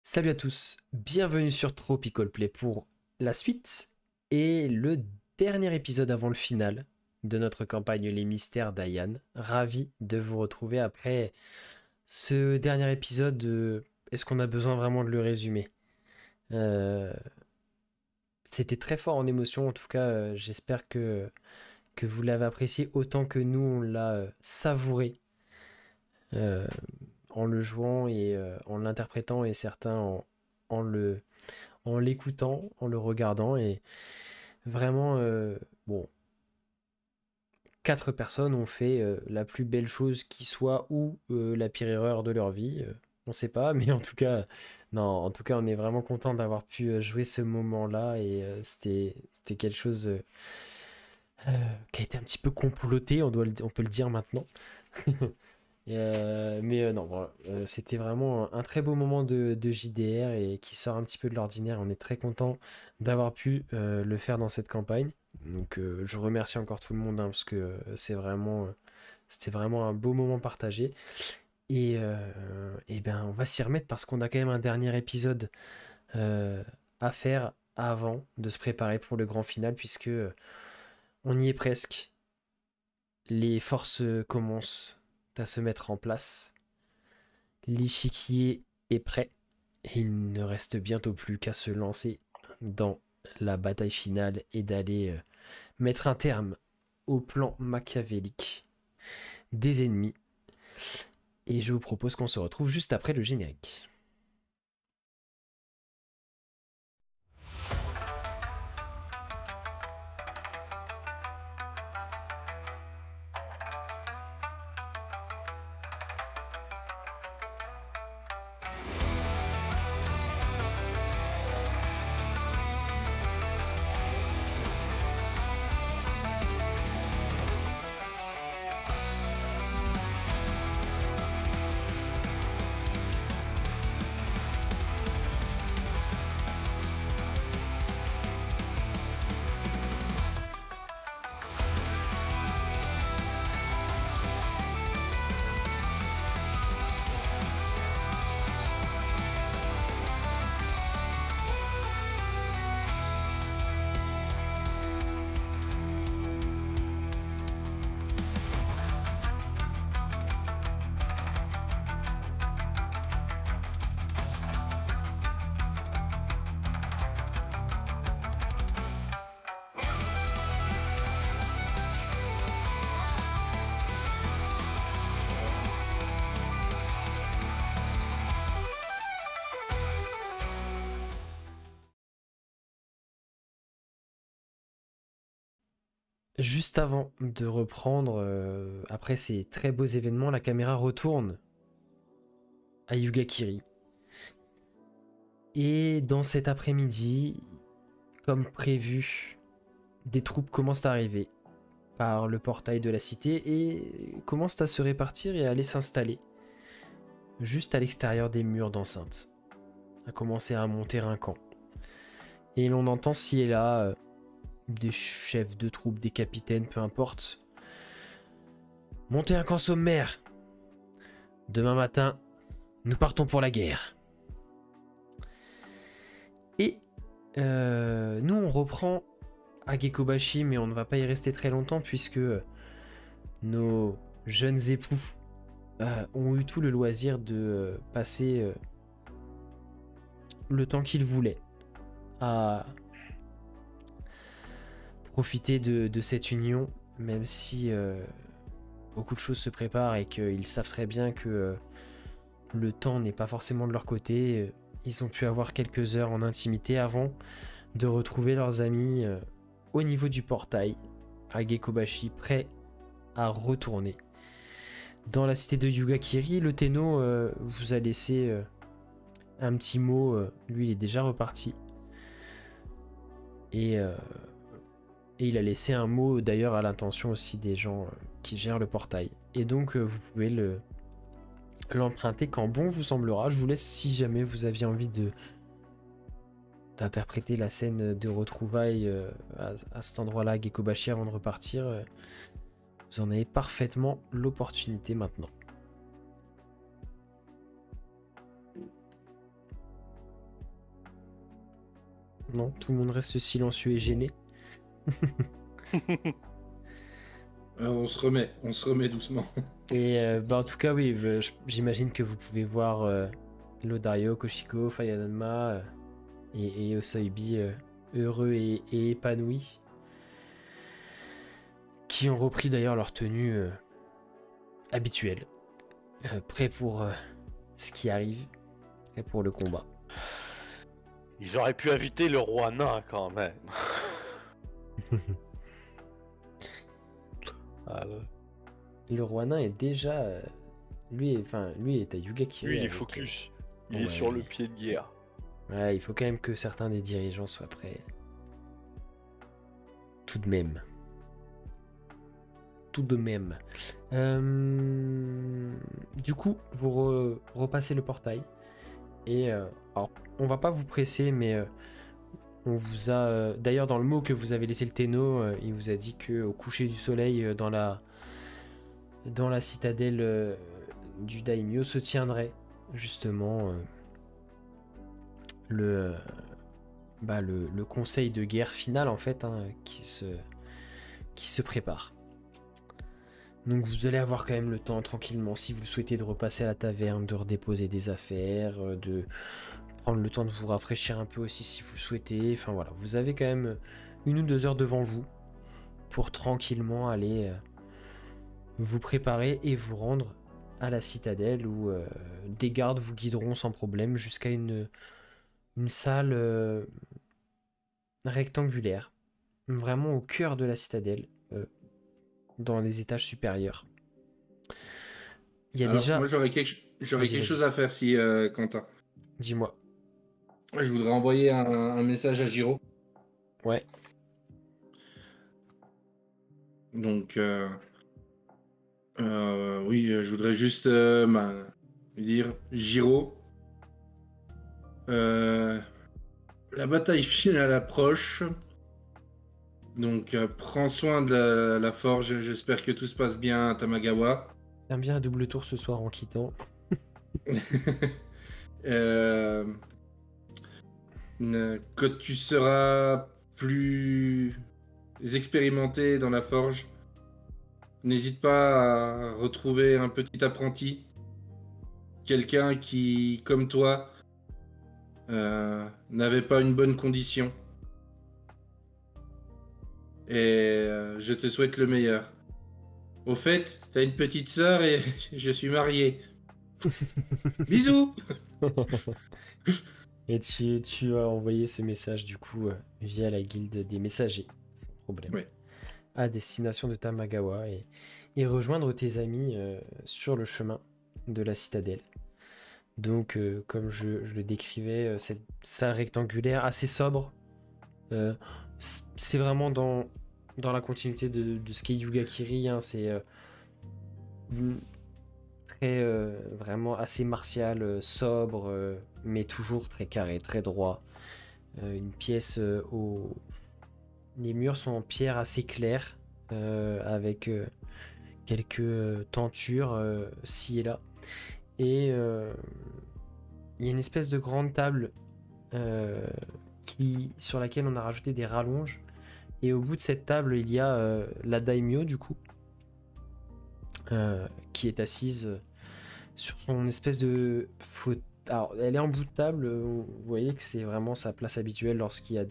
Salut à tous, bienvenue sur Tropical Play pour la suite et le dernier épisode avant le final de notre campagne Les Mystères d'Ayan. Ravi de vous retrouver après ce dernier épisode. Est-ce qu'on a besoin vraiment de le résumer? Euh, C'était très fort en émotion, en tout cas j'espère que vous l'avez apprécié autant que nous on l'a savouré euh, en le jouant et en l'interprétant et certains en le en l'écoutant, en le regardant. Et vraiment, bon, quatre personnes ont fait la plus belle chose qui soit ou la pire erreur de leur vie. On sait pas, mais en tout cas, non, en tout cas, on est vraiment content d'avoir pu jouer ce moment-là. Et c'était quelque chose qui a été un petit peu comploté, on peut le dire maintenant. Mais non, voilà, c'était vraiment un très beau moment de JDR et qui sort un petit peu de l'ordinaire. On est très content d'avoir pu le faire dans cette campagne. Donc je remercie encore tout le monde hein, parce que c'était vraiment un beau moment partagé. Et ben on va s'y remettre parce qu'on a quand même un dernier épisode euh, à faire avant de se préparer pour le grand final puisque on y est presque. Les forces commencent à se mettre en place. L'échiquier est prêt et il ne reste bientôt plus qu'à se lancer dans la bataille finale et d'aller mettre un terme au plan machiavélique des ennemis. Et je vous propose qu'on se retrouve juste après le générique. Juste avant de reprendre, après ces très beaux événements, la caméra retourne à Yugakiri. Et dans cet après-midi, comme prévu, des troupes commencent à arriver par le portail de la cité et commencent à se répartir et à aller s'installer juste à l'extérieur des murs d'enceinte, à commencer à monter un camp. Et l'on entend ci et là des chefs de troupes, des capitaines, peu importe. Monter un camp sommaire. Demain matin, nous partons pour la guerre. Et nous, on reprend à Gekobashi, mais on ne va pas y rester très longtemps puisque nos jeunes époux ont eu tout le loisir de passer le temps qu'ils voulaient à profiter de cette union, même si beaucoup de choses se préparent et qu'ils savent très bien que le temps n'est pas forcément de leur côté. Ils ont pu avoir quelques heures en intimité avant de retrouver leurs amis au niveau du portail à Gekobashi, prêts à retourner dans la cité de Yugakiri. Le Tenno vous a laissé un petit mot, lui il est déjà reparti. Et il a laissé un mot d'ailleurs à l'intention aussi des gens qui gèrent le portail. Et donc vous pouvez l'emprunter quand bon vous semblera. Je vous laisse si jamais vous aviez envie d'interpréter la scène de retrouvailles à cet endroit-là, Gekobashi, avant de repartir. Vous en avez parfaitement l'opportunité maintenant. Non, tout le monde reste silencieux et gêné. On se remet doucement. Et en tout cas, oui, j'imagine que vous pouvez voir Lodario, Koshiko, Fayanama et Osoibi heureux et épanouis, qui ont repris d'ailleurs leur tenue habituelle, prêts pour ce qui arrive, prêts pour le combat. Ils auraient pu inviter le roi nain quand même. Voilà. Le roi nain est déjà... lui est à Yugakiri. Lui, il est avec, focus. Il ouais, est sur lui. le pied de guerre. Ouais, il faut quand même que certains des dirigeants soient prêts. Tout de même. Du coup, vous repassez le portail. Et alors, on va pas vous presser, mais on vous a... d'ailleurs, dans le mot que vous avez laissé le Tenno, il vous a dit que au coucher du soleil, dans la citadelle du Daimyo, se tiendrait justement le conseil de guerre final, en fait, hein, qui se prépare. Donc vous allez avoir quand même le temps tranquillement, si vous le souhaitez, de repasser à la taverne, de redéposer des affaires, de prendre le temps de vous rafraîchir un peu aussi si vous le souhaitez. Enfin voilà, vous avez quand même 1 ou 2 heures devant vous pour tranquillement aller vous préparer et vous rendre à la citadelle où des gardes vous guideront sans problème jusqu'à une salle rectangulaire, vraiment au cœur de la citadelle, dans les étages supérieurs. Il y a Alors, déjà... moi, j'aurais quelque chose à faire si, Quentin. Dis-moi. Je voudrais envoyer un message à Giro. Ouais. Donc, oui, je voudrais juste lui dire, Giro, la bataille finale approche. Donc, prends soin de la forge. J'espère que tout se passe bien à Tamagawa. J'aime bien un double tour ce soir en quittant. Quand tu seras plus expérimenté dans la forge, n'hésite pas à retrouver un petit apprenti, quelqu'un qui, comme toi, n'avait pas une bonne condition. Et je te souhaite le meilleur. Au fait, t'as une petite sœur et je suis marié. Bisous. Et tu as envoyé ce message du coup via la guilde des messagers, sans problème, Ouais. à destination de Tamagawa et rejoindre tes amis sur le chemin de la citadelle. Donc, comme je le décrivais, cette salle rectangulaire assez sobre, c'est vraiment dans la continuité de ce qu'est Yugakiri, hein, c'est très vraiment assez martial, sobre, mais toujours très carré, très droit. Une pièce les murs sont en pierre assez claire, avec quelques tentures ci et là. Et il y a une espèce de grande table sur laquelle on a rajouté des rallonges. Et au bout de cette table, il y a la daimyo, du coup, qui est assise sur son espèce de fauteuil. Alors, elle est en bout de table, vous voyez que c'est vraiment sa place habituelle lorsqu'il y a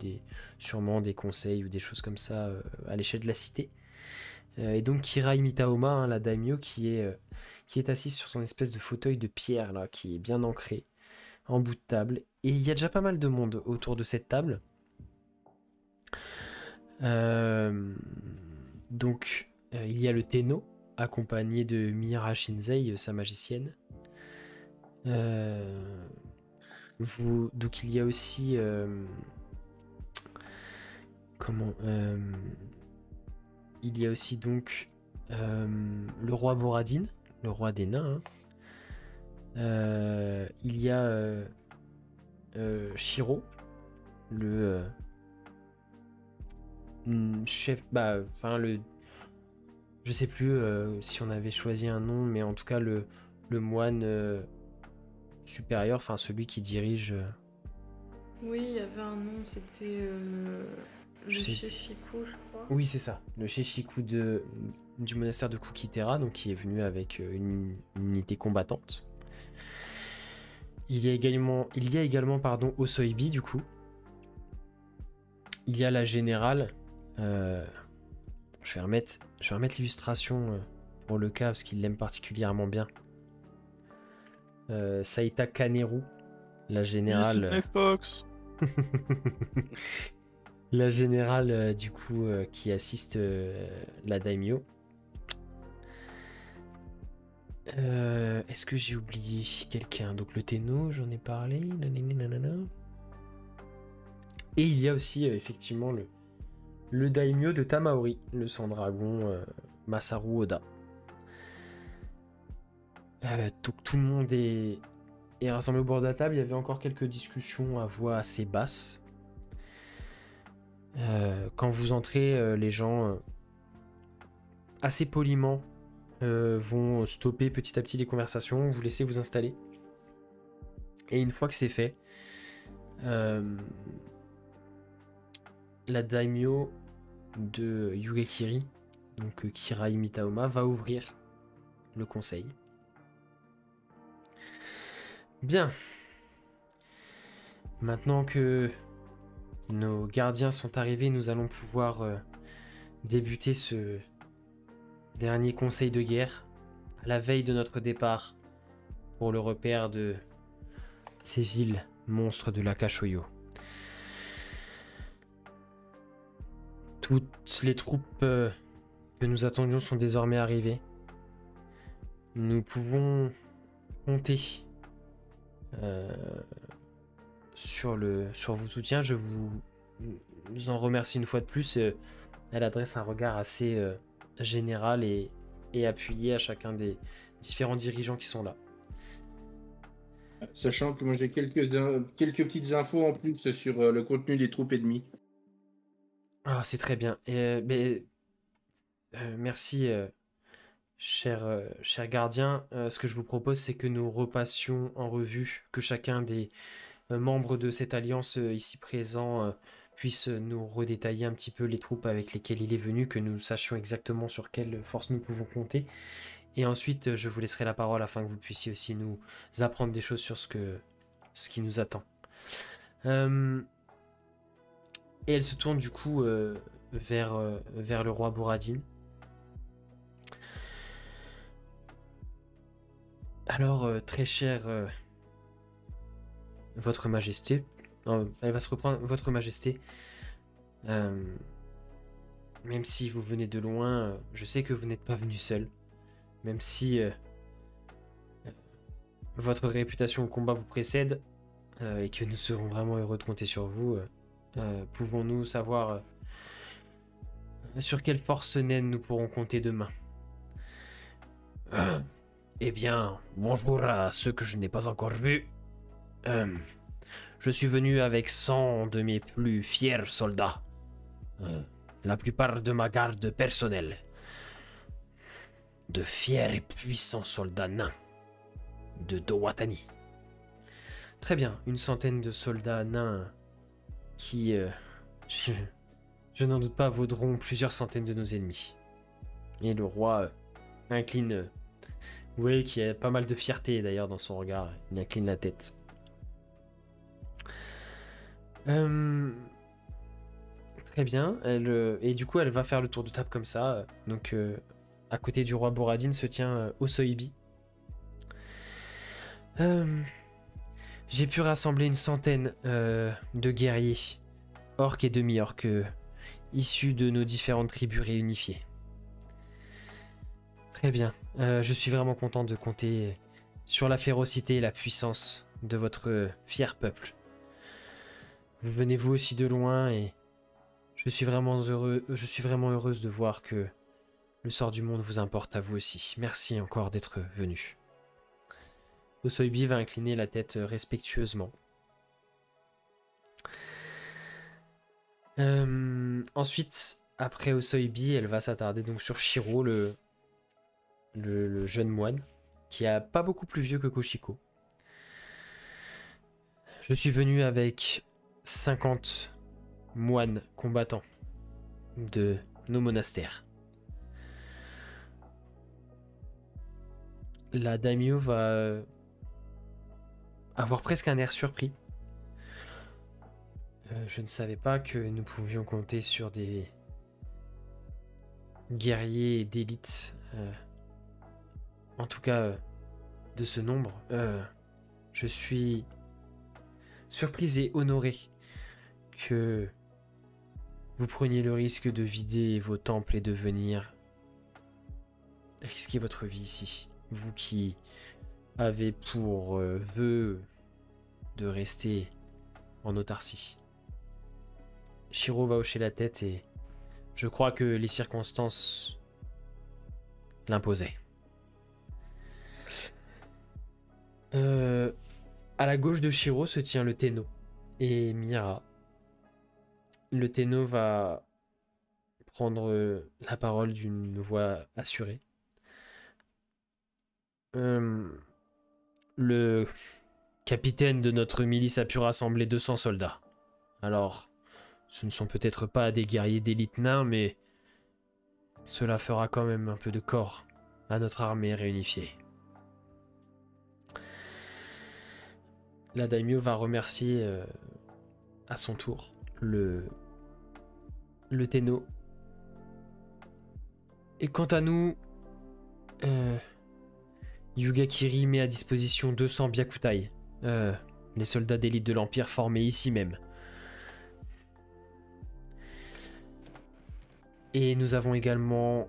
sûrement des conseils ou des choses comme ça à l'échelle de la cité. Et donc Kirai Mitaoma, hein, la daimyo, qui est assise sur son espèce de fauteuil de pierre, là, qui est bien ancré, en bout de table. Et il y a déjà pas mal de monde autour de cette table. Donc, il y a le Tenno, accompagné de Mira Shinzei, sa magicienne. Donc il y a aussi il y a aussi donc le roi Boradin, le roi des nains, hein. Il y a Shiro, le chef, je sais plus si on avait choisi un nom, mais en tout cas le moine supérieur, enfin celui qui dirige Oui, il y avait un nom, c'était le Je sais- Shishiku, je crois. Oui, c'est ça. Le Shishiku du monastère de Kukitera, donc qui est venu avec une unité combattante. Il y a également pardon, Osoibi, du coup. Il y a la générale. Je vais remettre l'illustration pour le cas, parce qu'il l'aime particulièrement bien. Saita Kaneru, la générale. Disney Fox. La générale, du coup, qui assiste la daimyo. Est-ce que j'ai oublié quelqu'un? Donc le Tenno, j'en ai parlé. Nanana. Et il y a aussi effectivement le daimyo de Tamaori, le sang-dragon Masaru Oda. Donc tout le monde est rassemblé au bord de la table. Il y avait encore quelques discussions à voix assez basse. Quand vous entrez, les gens assez poliment vont stopper petit à petit les conversations, vous laissez vous installer. Et une fois que c'est fait, la daimyo de Yugekiri, donc Kirai Mitaoma, va ouvrir le conseil. Bien. Maintenant que nos gardiens sont arrivés, nous allons pouvoir débuter ce dernier conseil de guerre à la veille de notre départ pour le repère de ces villes monstres de l'Akashoyo. Toutes les troupes que nous attendions sont désormais arrivées. Nous pouvons compter sur vos soutiens. Je vous en remercie une fois de plus. Elle adresse un regard assez général et appuyé à chacun des différents dirigeants qui sont là. Sachant que moi j'ai quelques petites infos en plus sur le contenu des troupes ennemies. Ah, c'est très bien. Merci, cher gardien. Ce que je vous propose, c'est que nous repassions en revue, que chacun des membres de cette alliance ici présent puisse nous redétailler un petit peu les troupes avec lesquelles il est venu, que nous sachions exactement sur quelle force nous pouvons compter. Et ensuite, je vous laisserai la parole afin que vous puissiez aussi nous apprendre des choses sur ce qui nous attend. Et elle se tourne du coup vers le roi Boradin. Alors, très cher Votre Majesté, elle va se reprendre, Votre Majesté, même si vous venez de loin, je sais que vous n'êtes pas venu seul, même si votre réputation au combat vous précède, et que nous serons vraiment heureux de compter sur vous. Pouvons-nous savoir sur quelle force naine nous pourrons compter demain? Eh bien, bonjour à ceux que je n'ai pas encore vus. Je suis venu avec 100 de mes plus fiers soldats. La plupart de ma garde personnelle. De fiers et puissants soldats nains. De Dowatani. Très bien, une centaine de soldats nains qui, je n'en doute pas, vaudront plusieurs centaines de nos ennemis. Et le roi incline... Vous voyez qu'il y a pas mal de fierté d'ailleurs dans son regard. Il incline la tête. Très bien. Et du coup, elle va faire le tour de table comme ça. Donc, à côté du roi Boradin se tient Osoibi. J'ai pu rassembler une centaine de guerriers, orques et demi-orques, issus de nos différentes tribus réunifiées. Très bien. Je suis vraiment content de compter sur la férocité et la puissance de votre fier peuple. Vous venez vous aussi de loin et je suis vraiment heureuse de voir que le sort du monde vous importe à vous aussi. Merci encore d'être venu. Osoibi va incliner la tête respectueusement. Ensuite, après Osoibi, elle va s'attarder donc sur Shiro, le jeune moine, qui est pas beaucoup plus vieux que Koshiko. Je suis venu avec 50 moines combattants de nos monastères. La daimyo va avoir presque un air surpris. Je ne savais pas que nous pouvions compter sur des guerriers d'élite, en tout cas de ce nombre. Je suis surpris et honoré que vous preniez le risque de vider vos temples et de venir risquer votre vie ici. Vous qui avez pour vœu de rester en autarcie. Shiro va hocher la tête et je crois que les circonstances l'imposaient. À la gauche de Shiro se tient le Tenno et Mira. Le Tenno va prendre la parole d'une voix assurée. Le capitaine de notre milice a pu rassembler 200 soldats. Alors, ce ne sont peut-être pas des guerriers d'élite nains, mais cela fera quand même un peu de corps à notre armée réunifiée. La daimyo va remercier à son tour le Tenno. Et quant à nous, Yugakiri met à disposition 200 Byakutai, les soldats d'élite de l'Empire formés ici même. Et nous avons également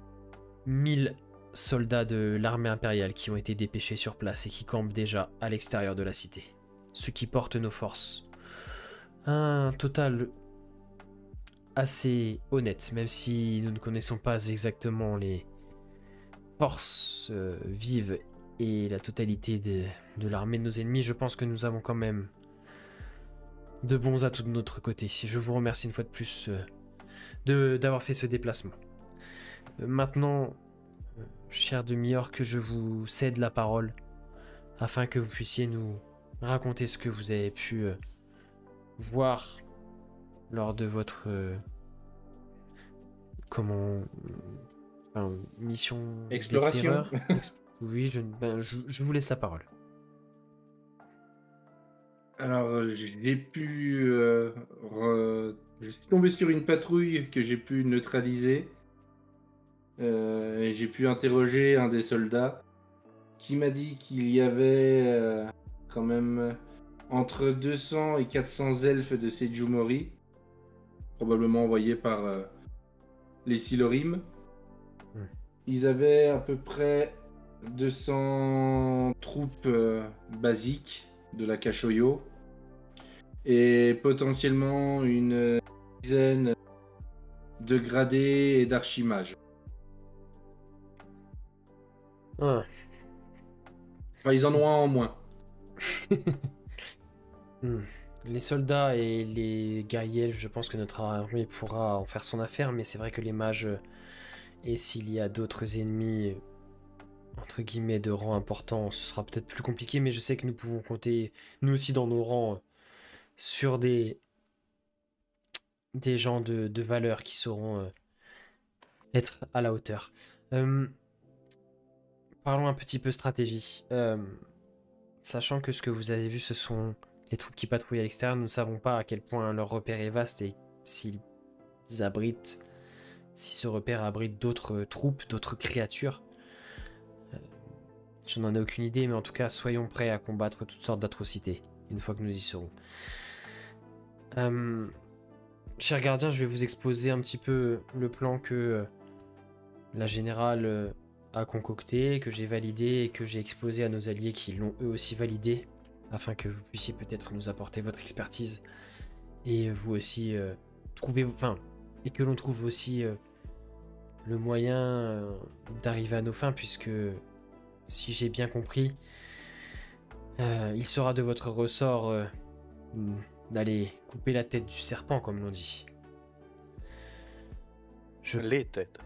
1000 soldats de l'armée impériale qui ont été dépêchés sur place et qui campent déjà à l'extérieur de la cité. Ce qui porte nos forces. Un total assez honnête, même si nous ne connaissons pas exactement les forces vives et la totalité de l'armée de nos ennemis. Je pense que nous avons quand même de bons atouts de notre côté. Je vous remercie une fois de plus d'avoir fait ce déplacement. Maintenant, cher demi-orc, que je vous cède la parole afin que vous puissiez nous raconter ce que vous avez pu voir lors de votre mission exploration. Oui, je vous laisse la parole. Alors, je suis tombé sur une patrouille que j'ai pu neutraliser. Et j'ai pu interroger un des soldats qui m'a dit qu'il y avait quand même entre 200 et 400 elfes de Sejumori, probablement envoyés par les Silorim. Ils avaient à peu près 200 troupes basiques de la Kashoyo et potentiellement une dizaine de gradés et d'archimages. Ah. Enfin, ils en ont un en moins. Les soldats et les guerriers, je pense que notre armée pourra en faire son affaire, mais c'est vrai que les mages, et s'il y a d'autres ennemis, entre guillemets, de rang important, ce sera peut-être plus compliqué, mais je sais que nous pouvons compter, nous aussi dans nos rangs, sur des gens de valeur qui sauront être à la hauteur. Parlons un petit peu stratégie. Sachant que ce que vous avez vu, ce sont les troupes qui patrouillent à l'extérieur, nous ne savons pas à quel point leur repère est vaste et si ce repère abrite d'autres troupes, d'autres créatures. Je n'en ai aucune idée, mais en tout cas, soyons prêts à combattre toutes sortes d'atrocités, une fois que nous y serons. Cher gardien, je vais vous exposer un petit peu le plan que la générale a concocté, que j'ai validé et que j'ai exposé à nos alliés qui l'ont eux aussi validé, afin que vous puissiez peut-être nous apporter votre expertise et vous aussi et que l'on trouve aussi le moyen d'arriver à nos fins, puisque si j'ai bien compris, il sera de votre ressort d'aller couper la tête du serpent, comme l'on dit. Les têtes.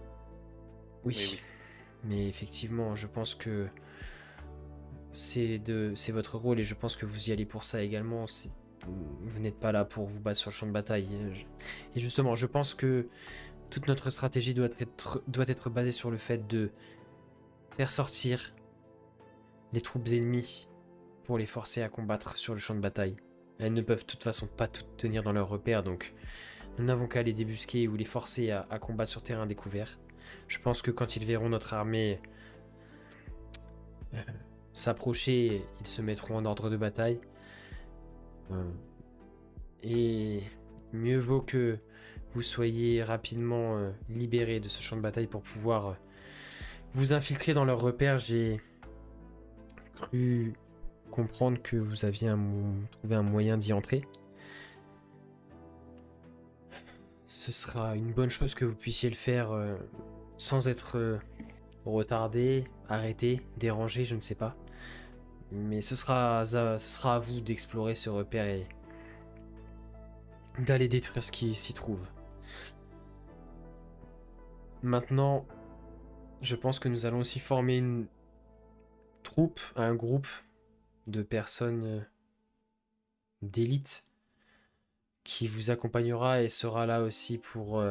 Oui. Mais effectivement, je pense que c'est votre rôle et je pense que vous y allez pour ça également. C'est Vous n'êtes pas là pour vous battre sur le champ de bataille. Et justement, je pense que toute notre stratégie doit être basée sur le fait de faire sortir les troupes ennemies pour les forcer à combattre sur le champ de bataille. Elles ne peuvent de toute façon pas toutes tenir dans leur repère, donc nous n'avons qu'à les débusquer ou les forcer à combattre sur terrain découvert. Je pense que quand ils verront notre armée s'approcher, ils se mettront en ordre de bataille. Et mieux vaut que vous soyez rapidement libérés de ce champ de bataille pour pouvoir vous infiltrer dans leurs repères. J'ai cru comprendre que vous aviez trouvé un moyen d'y entrer. Ce sera une bonne chose que vous puissiez le faire sans être retardé, arrêté, dérangé, je ne sais pas. Mais ce sera à vous d'explorer ce repère et d'aller détruire ce qui s'y trouve. Maintenant, je pense que nous allons aussi former une troupe, un groupe de personnes d'élite qui vous accompagnera et sera là aussi pour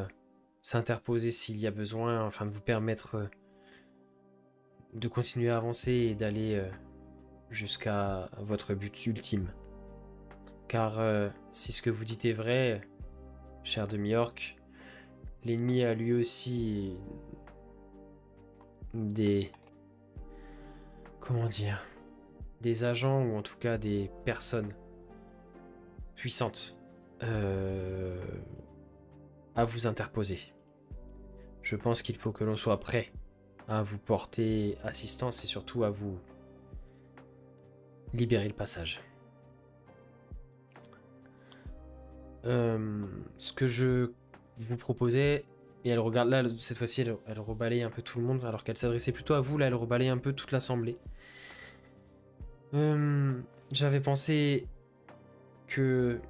s'interposer s'il y a besoin, afin de vous permettre de continuer à avancer et d'aller jusqu'à votre but ultime. Car si ce que vous dites est vrai, cher demi-orc, l'ennemi a lui aussi des... comment dire, des agents ou en tout cas des personnes puissantes à vous interposer. Je pense qu'il faut que l'on soit prêt à vous porter assistance et surtout à vous libérer le passage. Ce que je vous proposais, et elle regarde là, cette fois-ci elle rebalaye un peu tout le monde alors qu'elle s'adressait plutôt à vous, là elle rebalaye un peu toute l'assemblée. J'avais pensé que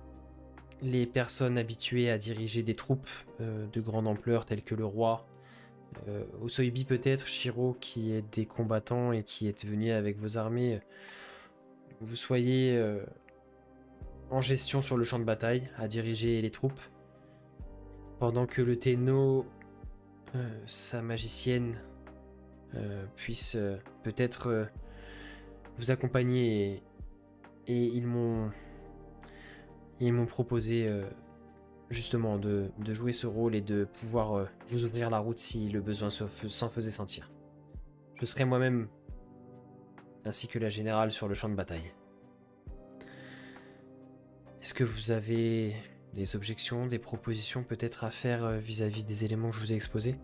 les personnes habituées à diriger des troupes de grande ampleur telles que le roi, Osoibi peut-être, Shiro qui est des combattants et qui est venu avec vos armées, vous soyez en gestion sur le champ de bataille, à diriger les troupes, pendant que le Tenno, sa magicienne, puisse peut-être vous accompagner et ils m'ont proposé justement de jouer ce rôle et de pouvoir vous ouvrir la route si le besoin s'en faisait sentir. Je serai moi-même ainsi que la générale sur le champ de bataille. Est-ce que vous avez des objections, des propositions peut-être à faire vis-à-vis des éléments que je vous ai exposés?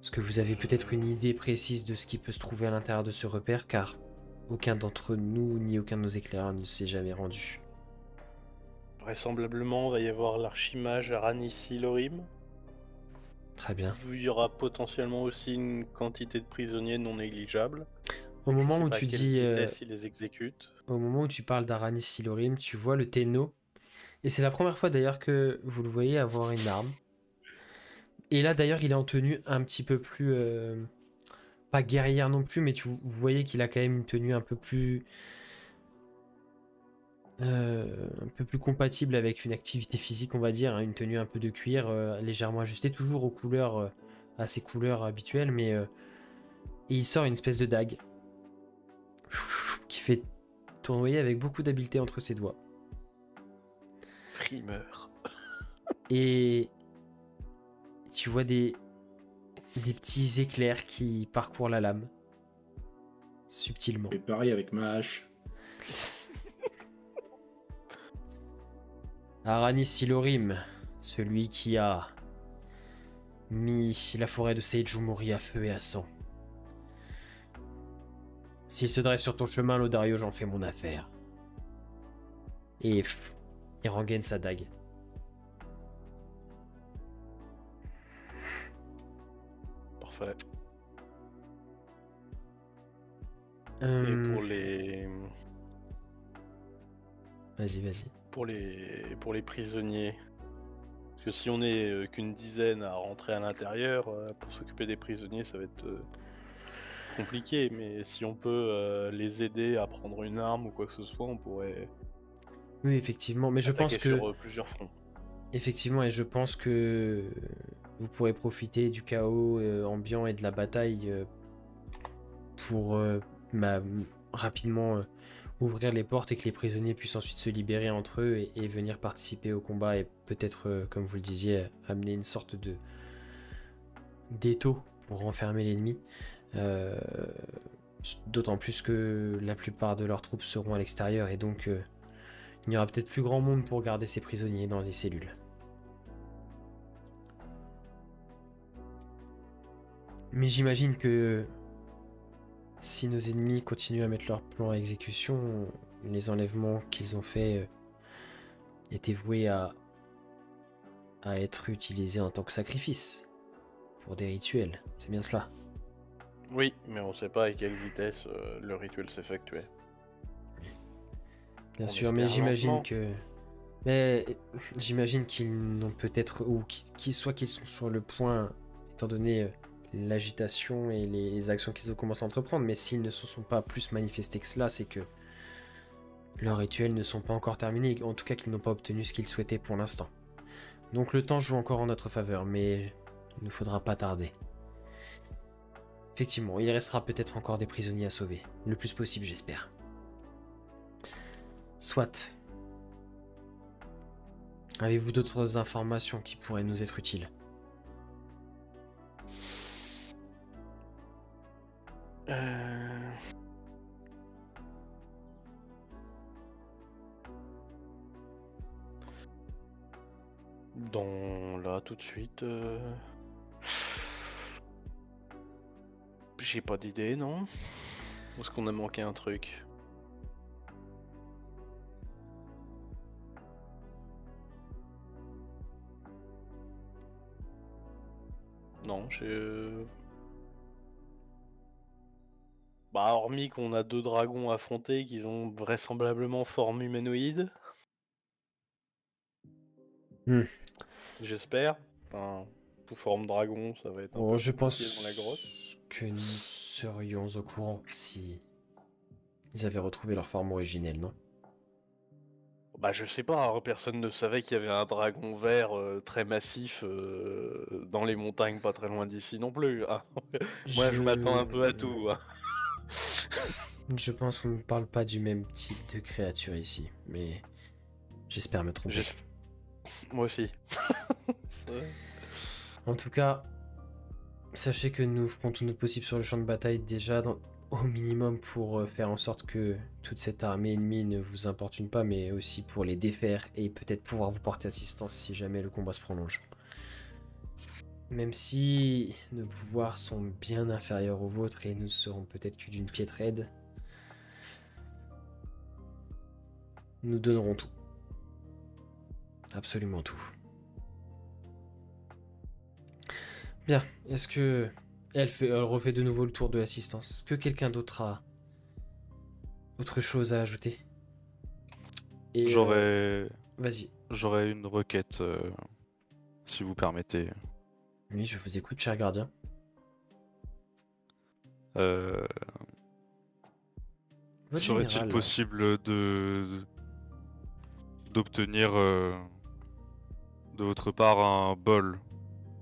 Est-ce que vous avez peut-être une idée précise de ce qui peut se trouver à l'intérieur de ce repère, car aucun d'entre nous, ni aucun de nos éclaireurs ne s'est jamais rendu. Vraisemblablement, il va y avoir l'archimage Aranissi Lorim. Très bien. Il y aura potentiellement aussi une quantité de prisonniers non négligeable. Au moment où tu dis... il les exécute. Au moment où tu parles d'Aranissi Lorim, tu vois le Tenno. Et c'est la première fois d'ailleurs que vous le voyez avoir une arme. Et là d'ailleurs il est en tenue un petit peu plus... pas guerrière non plus, mais vous voyez qu'il a quand même une tenue un peu plus compatible avec une activité physique, on va dire, hein, une tenue un peu de cuir, légèrement ajustée, toujours aux couleurs, à ses couleurs habituelles, mais et il sort une espèce de dague qui fait tournoyer avec beaucoup d'habileté entre ses doigts. Frimeur. Et tu vois des petits éclairs qui parcourent la lame subtilement. Et pareil avec ma hache. Aranissi Lorim, celui qui a mis la forêt de Seijumori à feu et à sang. S'il se dresse sur ton chemin, Lodario, j'en fais mon affaire. Et il rengaine sa dague. Parfait. Et pour les... Vas-y. Pour les prisonniers. Parce que si on est qu'une dizaine à rentrer à l'intérieur, pour s'occuper des prisonniers, ça va être compliqué, mais si on peut les aider à prendre une arme ou quoi que ce soit, on pourrait Oui, effectivement, mais je pense attaquer que... sur plusieurs fronts. Effectivement, et je pense que vous pourrez profiter du chaos ambiant et de la bataille pour bah, rapidement ouvrir les portes et que les prisonniers puissent ensuite se libérer entre eux et venir participer au combat et peut-être, comme vous le disiez, amener une sorte de d'étau pour renfermer l'ennemi. Euh, D'autant plus que la plupart de leurs troupes seront à l'extérieur et donc il n'y aura peut-être plus grand monde pour garder ces prisonniers dans les cellules. Mais j'imagine que si nos ennemis continuent à mettre leur plan à exécution, les enlèvements qu'ils ont faits étaient voués à être utilisés en tant que sacrifice pour des rituels. C'est bien cela. Oui, mais on sait pas à quelle vitesse le rituel s'effectuait. Bien On sûr, mais espère j'imagine lentement. que... Mais j'imagine qu'ils n'ont peut-être... Ou soit qu'ils sont sur le point, étant donné l'agitation et les actions qu'ils ont commencé à entreprendre, mais s'ils ne se sont pas plus manifestés que cela, c'est que leurs rituels ne sont pas encore terminés, en tout cas qu'ils n'ont pas obtenu ce qu'ils souhaitaient pour l'instant. Donc le temps joue encore en notre faveur, mais il ne faudra pas tarder. Effectivement, il restera peut-être encore des prisonniers à sauver. Le plus possible, j'espère. Soit. Avez-vous d'autres informations qui pourraient nous être utiles? Là, tout de suite... J'ai pas d'idée, non? Ou est-ce qu'on a manqué un truc? Non, j'ai... Bah, hormis qu'on a 2 dragons affrontés qui ont vraisemblablement forme humanoïde, Hmm. j'espère. Enfin, sous forme dragon, ça va être un Oh, peu je compliqué dans la grotte. pense que nous serions au courant si ils avaient retrouvé leur forme originelle, non? Bah, je sais pas, hein, personne ne savait qu'il y avait un dragon vert très massif dans les montagnes pas très loin d'ici non plus, hein. Moi, je m'attends un peu à tout, hein. Je pense qu'on ne parle pas du même type de créature ici, mais j'espère me tromper. J'es- Moi aussi. C'est- En tout cas, sachez que nous ferons tout notre possible sur le champ de bataille déjà au minimum pour faire en sorte que toute cette armée ennemie ne vous importune pas, mais aussi pour les défaire et peut-être pouvoir vous porter assistance si jamais le combat se prolonge. Même si nos pouvoirs sont bien inférieurs aux vôtres et nous serons peut-être que d'une piètre aide, nous donnerons tout. Absolument tout. Bien, est-ce que... Elle refait de nouveau le tour de l'assistance. Est-ce que quelqu'un d'autre a autre chose à ajouter? Et vas-y. J'aurais une requête, si vous permettez. Oui, je vous écoute, cher gardien. Euh, Votre Serait-il général, possible d'obtenir de votre part un bol?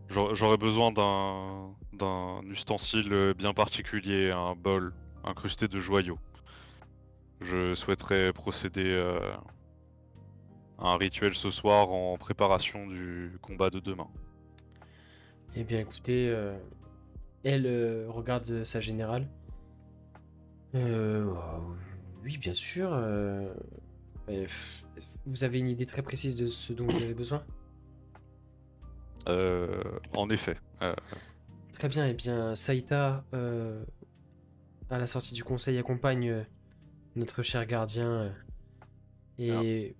J'aurais besoin d'un ustensile bien particulier, un bol incrusté de joyaux. Je souhaiterais procéder à un rituel ce soir en préparation du combat de demain. eh bien écoutez, elle regarde sa générale. Oui, bien sûr. Vous avez une idée très précise de ce dont vous avez besoin? En effet. Très bien, eh bien Saïta, à la sortie du conseil, accompagne notre cher gardien et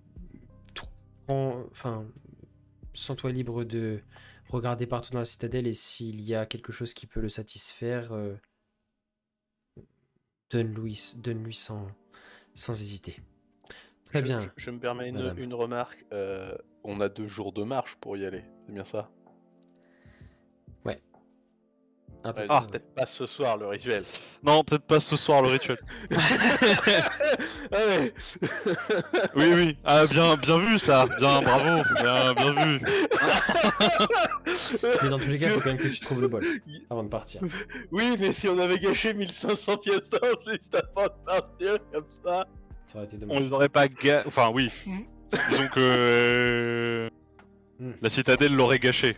sens-toi libre de regarder partout dans la citadelle et s'il y a quelque chose qui peut le satisfaire, donne-lui sans hésiter. Très bien, Je me permets madame. une remarque. On a 2 jours de marche pour y aller, c'est bien ça? À peu Ouais, près, ouais. Peut-être pas ce soir le rituel. Non, peut-être pas ce soir le rituel. Ouais. Oui, oui. Ah, bien vu ça. Bien, bravo. Bien vu. Mais dans tous les cas, il faut quand même que tu trouves le bol avant de partir. Oui, mais si on avait gâché 1500 pièces d'or juste avant de partir comme ça. Ça aurait été On dommage. les aurait pas Enfin, oui. Disons que la citadelle l'aurait gâché,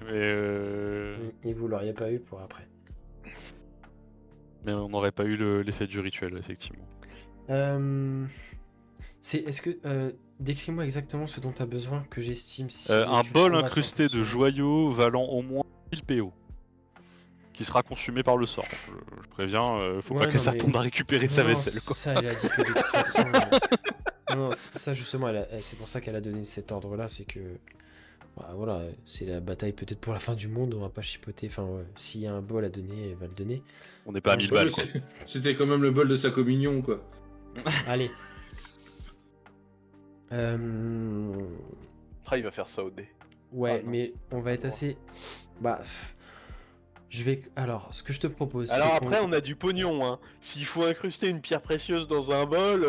Et vous l'auriez pas eu pour après. mais on n'aurait pas eu l'effet du rituel, effectivement. Est-ce que décris-moi exactement ce dont tu as besoin que j'estime si Un tu bol trouves à incrusté 100%. de joyaux valant au moins 1000 PO. Qui sera consumé par le sort. Je préviens, faut Ouais, pas que non, ça mais- retombe à récupérer sa Non, vaisselle, quoi. ça, elle a dit que de toute façon. Non, ça justement, c'est pour ça qu'elle a donné cet ordre-là, c'est que. Bah, voilà, c'est la bataille peut-être pour la fin du monde, on va pas chipoter. Enfin, ouais, s'il y a un bol à donner, elle va le donner. On n'est pas à 1000 Ouais, balles, mais quoi. C'était quand même le bol de sa communion, quoi. Allez. Euh, Ah, il va faire ça au dé. Ouais, Ah, non. mais on va être assez. Bah. Je vais. Alors, ce que je te propose. Alors c'est après, qu'on- on a du pognon, hein. S'il faut incruster une pierre précieuse dans un bol,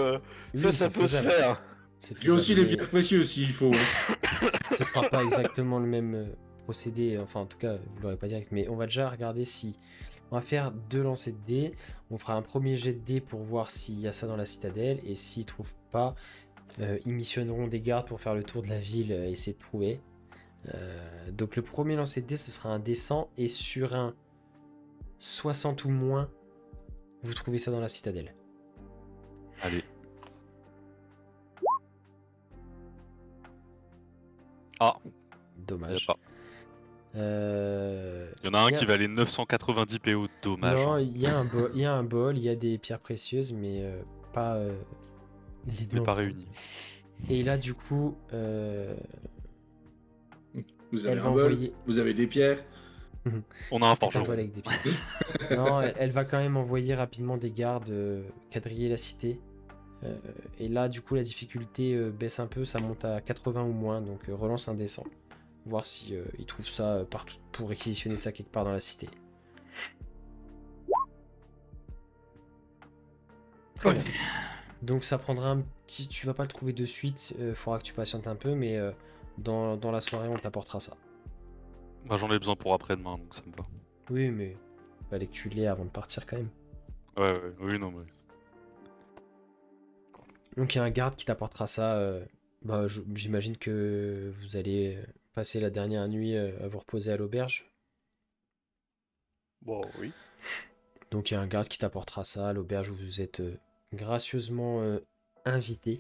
Oui, ça c'est peut se faisable. faire. C'est J'ai aussi faisable, les mais pierres précieuses s'il faut. Hein. ce sera pas exactement le même procédé. Enfin, en tout cas, vous l'aurez pas direct. Mais on va déjà regarder si. On va faire 2 lancers de dés. On fera un premier jet de dés pour voir s'il y a ça dans la citadelle. Et s'ils trouvent pas, ils missionneront des gardes pour faire le tour de la ville et essayer de trouver. Donc le premier lancer de dés, ce sera un dé 100. Et sur un 60 ou moins, vous trouvez ça dans la citadelle. Allez. Ah, il y en a Dommage. pas. Il y en a un qui valait 990 PO, dommage. Non, hein. il y a un bol, il y a des pierres précieuses, mais pas les deux Mais pas ensemble. réunis. Et là, du coup, Vous avez elle va un bol, envoyer vous avez des pierres. On a un un forgeron. bol avec des pierres. Non, elle va quand même envoyer rapidement des gardes quadriller la cité. Et là, du coup, la difficulté baisse un peu, ça monte à 80 ou moins, donc relance un descend. Voir si ils trouvent ça partout pour réquisitionner ça quelque part dans la cité. Très bien. Donc ça prendra un petit... Tu vas pas le trouver de suite, faudra que tu patientes un peu, mais dans la soirée, on t'apportera ça. Bah, j'en ai besoin pour après-demain, donc ça me va. Oui, mais fallait que tu l'aies avant de partir quand même. Ouais, oui, non, mais... Donc il y a un garde qui t'apportera ça. Bah, j'imagine que vous allez passer la dernière nuit à vous reposer à l'auberge. Bon, oui. Donc il y a un garde qui t'apportera ça à l'auberge où vous êtes gracieusement invité.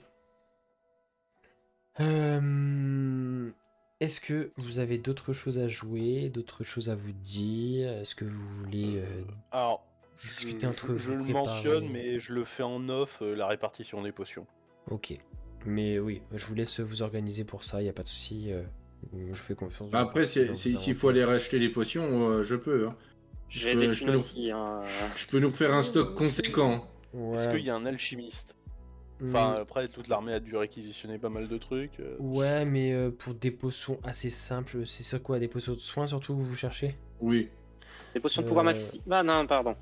Est-ce que vous avez d'autres choses à jouer, d'autres choses à vous dire? Est-ce que vous voulez... Alors, Discuter entre je vous, le préparer. mentionne, mais je le fais en off, la répartition des potions. Ok. Mais oui, je vous laisse vous organiser pour ça, il n'y a pas de souci. Je fais confiance. Après, s'il faut aller racheter les potions, je peux. Hein. J'ai peux- des je thunes peux nous- aussi. Hein. Je peux nous faire un stock conséquent. Est-ce qu'il y a un alchimiste? Enfin, après, toute l'armée a dû réquisitionner pas mal de trucs. Ouais, mais pour des potions assez simples, c'est ça quoi? Des potions de soins surtout que vous cherchez? Oui. Des potions de pouvoir maxi. Ah non, pardon.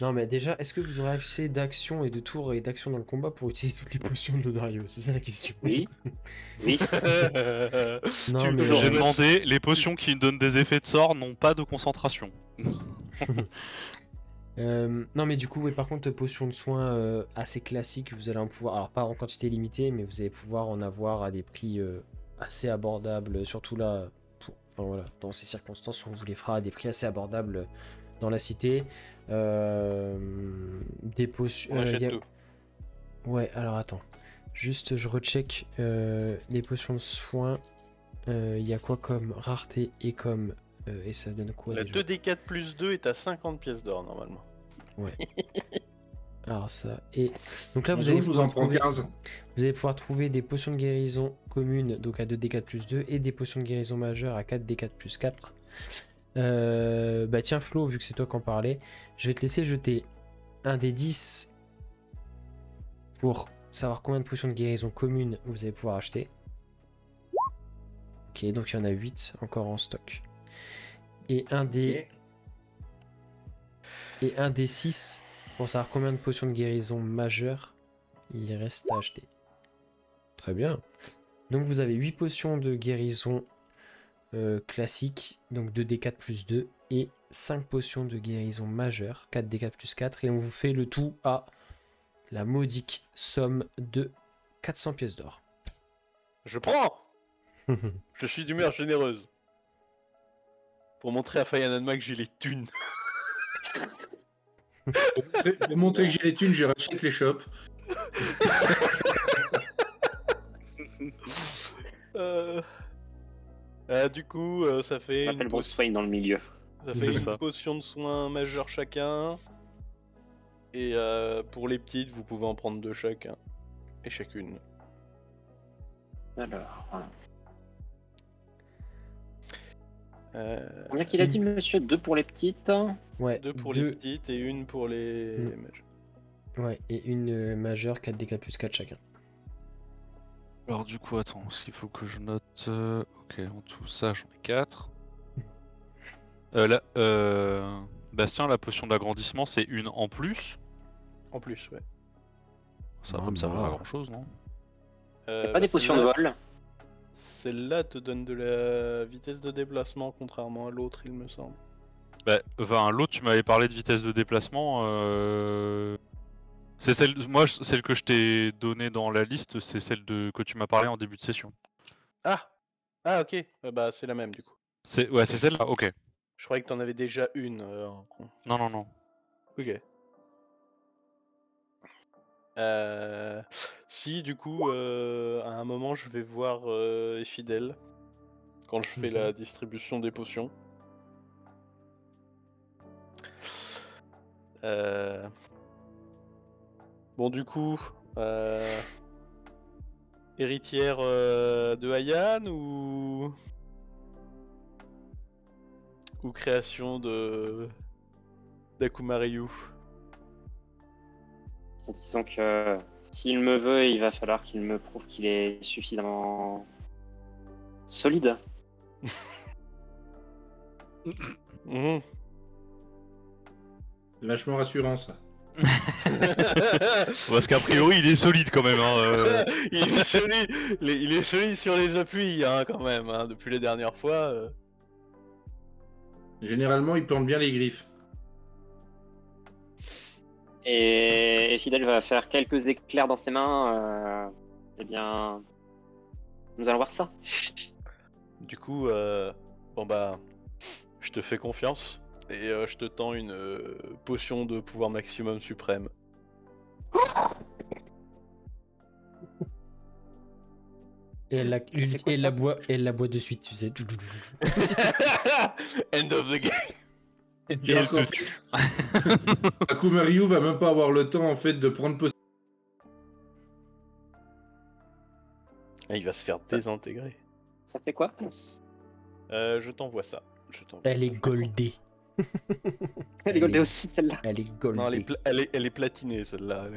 Non, mais déjà, est-ce que vous aurez accès d'action et de tours et d'action dans le combat pour utiliser toutes les potions de Lodario? C'est ça la question. Oui. Oui. Non, mais J'ai demandé, les potions qui donnent des effets de sort n'ont pas de concentration. non, mais du coup, oui, par contre, potions de soins assez classiques, vous allez en pouvoir, alors pas en quantité limitée, mais vous allez pouvoir en avoir à des prix assez abordables, surtout là, enfin voilà, dans ces circonstances, on vous les fera à des prix assez abordables dans la cité. Des potions. On achète deux. Ouais, alors attends, juste je recheck les potions de soins. Il y a quoi comme rareté et comme. Et ça donne quoi La déjà 2d4 plus 2 est à 50 pièces d'or normalement. Ouais. Alors ça, et donc là vous Bonjour, allez, je vous pouvoir en prends trouver, 15. vous allez pouvoir trouver des potions de guérison communes, donc à 2d4 plus 2, et des potions de guérison majeures à 4d4 plus 4. Bah tiens Flo, vu que c'est toi qui en parlais, je vais te laisser jeter un des 10 pour savoir combien de potions de guérison communes vous allez pouvoir acheter. Ok, donc il y en a 8 encore en stock. Et un des et un des 6 pour savoir combien de potions de guérison majeures il reste à acheter. Très bien. Donc vous avez 8 potions de guérison classiques, donc 2d4 plus 2, et 5 potions de guérison majeure, 4d4 plus 4, et on vous fait le tout à la modique somme de 400 pièces d'or. Je prends. Je suis d'humeur généreuse. Pour montrer à Fayananma que j'ai les thunes. Pour montrer que j'ai les thunes, je rachète les shops. Du coup, ça fait On appelle Bruce Wayne dans le milieu. ça C'est fait une ça. potion de soins majeure chacun. Et pour les petites, vous pouvez en prendre 2 chacun. Et chacune. Alors, voilà. Euh, Combien qu'il a dit, monsieur? 2 pour les petites. Ouais, 2 pour les petites et 1 pour les majeures. Ouais, et une majeure, 4d4 plus 4 chacun. Alors du coup, attends, parce qu'il faut que je note... Ok, en tout ça, j'en ai 4. Bastien, la potion d'agrandissement, c'est une en plus. En plus, ouais. Ça, Ah, ça bah. vaut pas grand-chose, non? Pas des potions de vol. Celle-là te donne de la vitesse de déplacement, contrairement à l'autre, il me semble. Bah, enfin, l'autre, tu m'avais parlé de vitesse de déplacement. C'est celle, celle que je t'ai donnée dans la liste, c'est celle que tu m'as parlé en début de session. Ah, ok. Bah, c'est la même, du coup. Ouais, c'est celle-là. Ok. Je croyais que t'en avais déjà une. Non, non, non. Ok. Si, du coup, à un moment, je vais voir Fidèle quand je fais la distribution des potions. Bon, du coup, héritière de Hayan ou création de d'Akumariyu? Disons que s'il me veut, il va falloir qu'il me prouve qu'il est suffisamment solide. Mhm. C'est vachement rassurant ça. Parce qu'a priori, il est solide quand même. Hein, il est solide sur les appuis, hein, quand même, hein, depuis les dernières fois. Généralement, il plante bien les griffes. Et Fidel va faire quelques éclairs dans ses mains. Eh bien, nous allons voir ça. Du coup, bon bah, je te fais confiance et je te tends une potion de pouvoir maximum suprême. Et elle la boit de suite, tu sais. End of the game. Et encore plus. Akumariyu va même pas avoir le temps en fait de prendre possession. Ah, il va se faire désintégrer. Ça fait quoi? Je t'envoie ça. Elle est goldée. Elle est goldée aussi, celle-là. Elle est goldée. Non, elle est platinée, celle-là.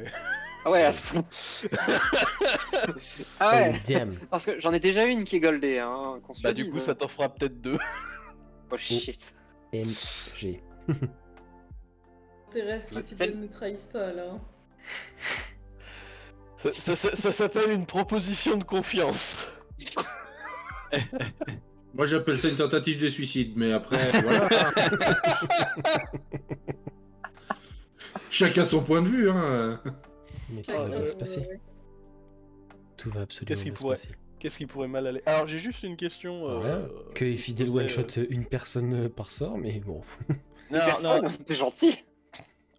Ah ouais, à ce point. Ah ouais, Oh, damn. parce que j'en ai déjà une qui est goldée, hein, qu'on se Bah le du dise, coup, hein. ça t'en fera peut-être 2. Oh shit. MG. Intéresse que Fidel ne trahisse pas là. Ça s'appelle une proposition de confiance. Moi j'appelle ça une tentative de suicide, mais après voilà. Chacun son point de vue, hein. Mais tout va bien se passer. Tout va absolument Qu'est-ce bien qui se pourrait- passer. Qu'est-ce qui pourrait mal aller? Alors j'ai juste une question. Rien. Que Fidel poser, one-shot une personne par sort, mais bon. Non, Personne, non, t'es gentil.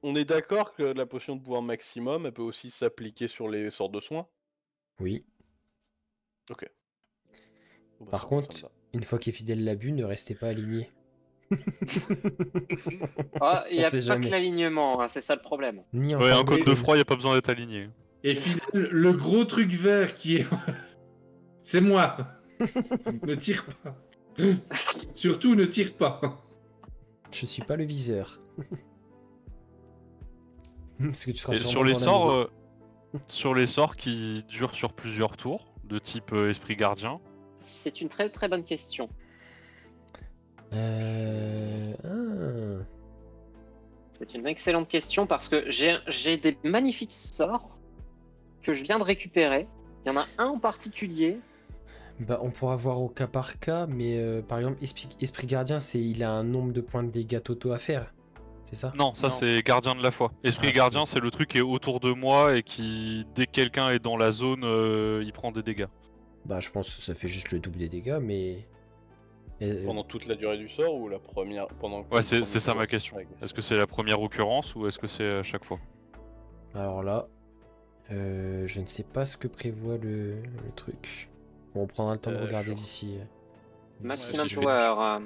on est d'accord que la potion de pouvoir maximum, elle peut aussi s'appliquer sur les sorts de soins. Oui. Bon, bah, Par ça me contre, va. une fois qu'Fidel l'a bu, ne restez pas aligné. Ah, il On y a sait pas jamais. que l'alignement, hein, c'est ça le problème. Ni en Ouais, un forme code de de code. froid, y a pas besoin d'être aligné. Et Fidel, le gros truc vert qui est. C'est moi. Ne tire pas. Surtout ne tire pas. Je suis pas le viseur. Parce que tu seras Et sûrement sur les dans la sorts, mouille. sur les sorts qui durent sur plusieurs tours, de type esprit gardien, C'est une très très bonne question. Ah. C'est une excellente question parce que j'ai des magnifiques sorts que je viens de récupérer. Il y en a un en particulier. Bah, on pourra voir au cas par cas, mais par exemple, Esprit Gardien, il a un nombre de points de dégâts totaux à faire. C'est ça? Non, ça Non. c'est Gardien de la foi. Esprit Ah, Gardien, oui, ça. c'est le truc qui est autour de moi et qui, dès que quelqu'un est dans la zone, il prend des dégâts. Bah, je pense que ça fait juste le double des dégâts, mais. Pendant toute la durée du sort ou la première pendant Ouais, le c'est premier ça tour ma question. Ouais, Est-ce que c'est la première occurrence ou est-ce que c'est à chaque fois? Alors là, je ne sais pas ce que prévoit le truc. Bon, on prendra le temps de regarder je- d'ici. Maximum c'est power.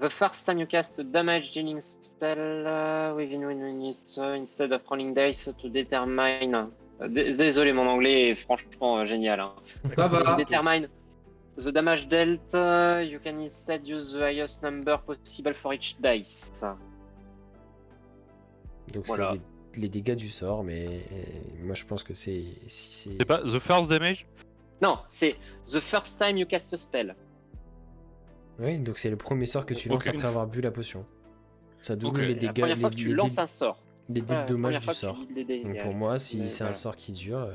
The first time you cast a damage dealing spell within 1 minute instead of rolling dice to determine. Désolé, mon anglais est franchement génial. Hein. Ça To va. determine the damage dealt, you can instead use the highest number possible for each dice. Donc Voilà. c'est les dégâts du sort, mais moi je pense que c'est. Si c'est. C'est pas The First Damage? Non, c'est the first time you cast a spell. Oui, donc c'est le premier sort que tu lances Ok. après avoir bu la potion. Ça double Ok. les La dégâts. première fois que tu lances un sort. les C'est pas la dommages première du fois que sort. tu dis les dégâts. Donc pour moi, si Mais c'est un voilà. sort qui dure,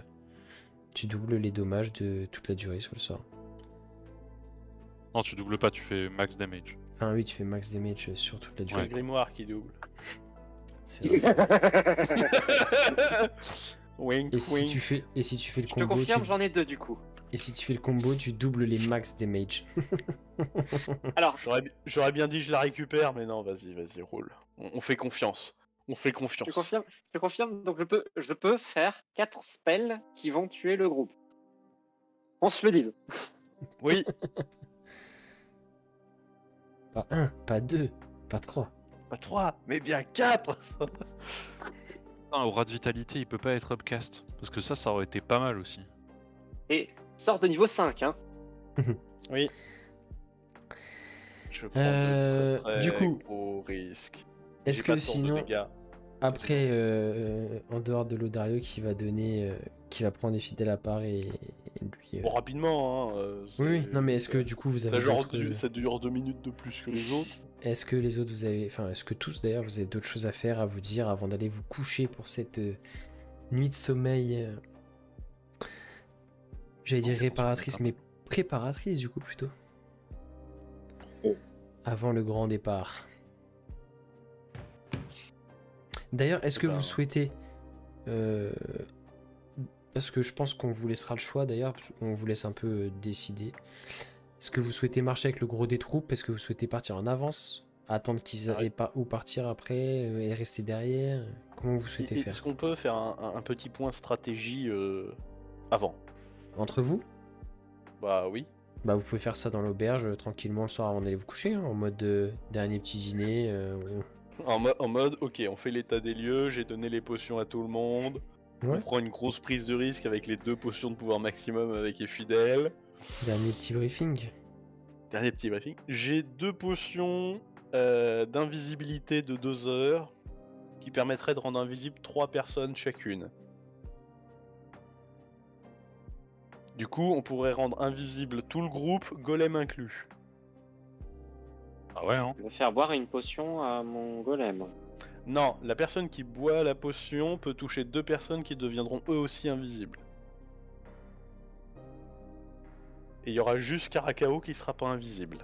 tu doubles les dommages de toute la durée sur le sort. Non, tu doubles pas, tu fais max damage. Enfin oui, tu fais max damage sur toute la C'est durée. le grimoire qui double. C'est vrai, ça. Wink, Et si wink. tu fais le Je te combo, confirme, j'en ai deux du coup. et si tu fais le combo, tu doubles les max damage. Alors, J'aurais bien dit je la récupère, mais non, vas-y, roule. On fait confiance. On fait je confiance. te confirme, donc je peux faire 4 spells qui vont tuer le groupe. On se le dise. Oui, Pas 1, pas 2, pas 3. pas 3, mais bien 4. Un aura de vitalité, il peut pas être upcast. Parce que ça aurait été pas mal aussi. Et sort de niveau 5, hein. Oui. Je prends Euh, de très, du très coup, gros risques. Est-ce J'ai que pas de tour de sinon, dégâts. après, en dehors de l'Odario qui va donner, qui va prendre les fidèles à part et lui. Bon, rapidement, hein. Oui, c'est- non, mais est-ce que du coup vous avez d'autres. ça dure 2 minutes de plus que les autres. Est-ce que les autres vous avez. Enfin, est-ce que tous d'ailleurs vous avez d'autres choses à faire, à vous dire avant d'aller vous coucher pour cette nuit de sommeil. J'allais dire réparatrice, mais préparatrice du coup plutôt. Oh. Avant le grand départ. D'ailleurs, est-ce que Ben. vous souhaitez. Parce que je pense qu'on vous laissera le choix d'ailleurs, on vous laisse un peu décider. Est-ce que vous souhaitez marcher avec le gros des troupes? Est-ce que vous souhaitez partir en avance? Attendre qu'ils aient pas ou partir après et rester derrière? Comment vous souhaitez faire? Est-ce qu'on peut faire un petit point stratégie avant? Entre vous? Bah oui. Bah vous pouvez faire ça dans l'auberge tranquillement le soir avant d'aller vous coucher, hein, en mode dernier petit dîner. En mode, ok, on fait l'état des lieux, j'ai donné les potions à tout le monde. Ouais. On prend une grosse prise de risque avec les 2 potions de pouvoir maximum avec les fidèles. Dernier petit briefing. Dernier petit briefing. J'ai 2 potions d'invisibilité de 2 heures qui permettraient de rendre invisible 3 personnes chacune. Du coup, on pourrait rendre invisible tout le groupe, golem inclus. Ah ouais, hein. Je vais faire boire une potion à mon golem. Non, la personne qui boit la potion peut toucher 2 personnes qui deviendront eux aussi invisibles. Et il y aura juste Karakao qui sera pas invisible.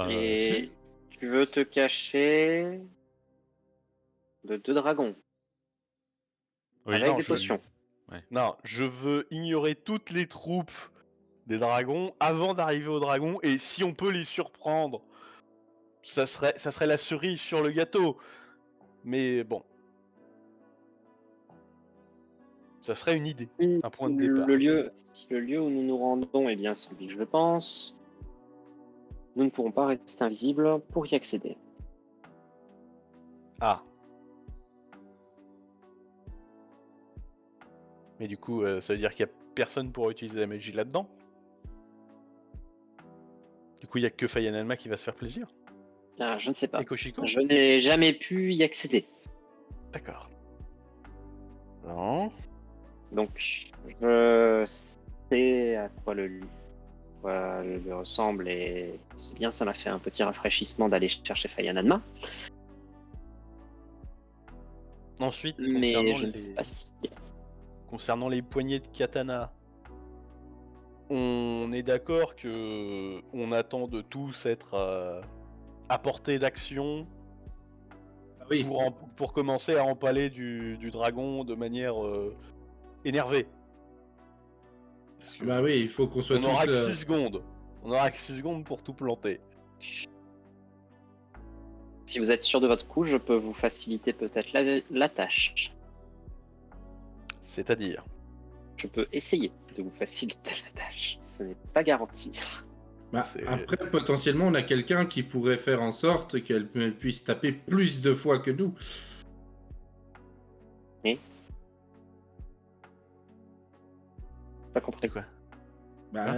Et Si. tu veux te cacher de 2 dragons Oui, avec non, des je- potions. Non, je veux ignorer toutes les troupes des dragons avant d'arriver aux dragons, et si on peut les surprendre, ça serait la cerise sur le gâteau. Mais bon. Ça serait une idée, un point de départ. Le lieu où nous nous rendons est bien celui que je pense. Nous ne pourrons pas rester invisibles pour y accéder. Ah. Mais du coup, ça veut dire qu'il y a personne pour utiliser la magie là-dedans. Du coup, il y a que Fayanalma qui va se faire plaisir. Ah, je ne sais pas. Et Koshiko. Je n'ai jamais pu y accéder. D'accord. Non. Donc, je sais à quoi le quoi elle lui ressemble et c'est bien, ça m'a fait un petit rafraîchissement d'aller chercher Fayanadma. Ensuite, Mais je ne sais pas si... concernant les poignées de katana, on est d'accord que on attend de tous être à portée d'action Ah oui. pour commencer à empaler du dragon de manière énervée. Parce que Bah oui, il faut qu'on soit on tous. aura que 6 secondes. On aura que 6 secondes pour tout planter. Si vous êtes sûr de votre coup, je peux vous faciliter peut-être la tâche. C'est-à-dire. Je peux essayer de vous faciliter la tâche. Ce n'est pas garanti. Bah, C'est- après, potentiellement, on a quelqu'un qui pourrait faire en sorte qu'elle puisse taper plus de fois que nous. Pas compris. quoi Bah,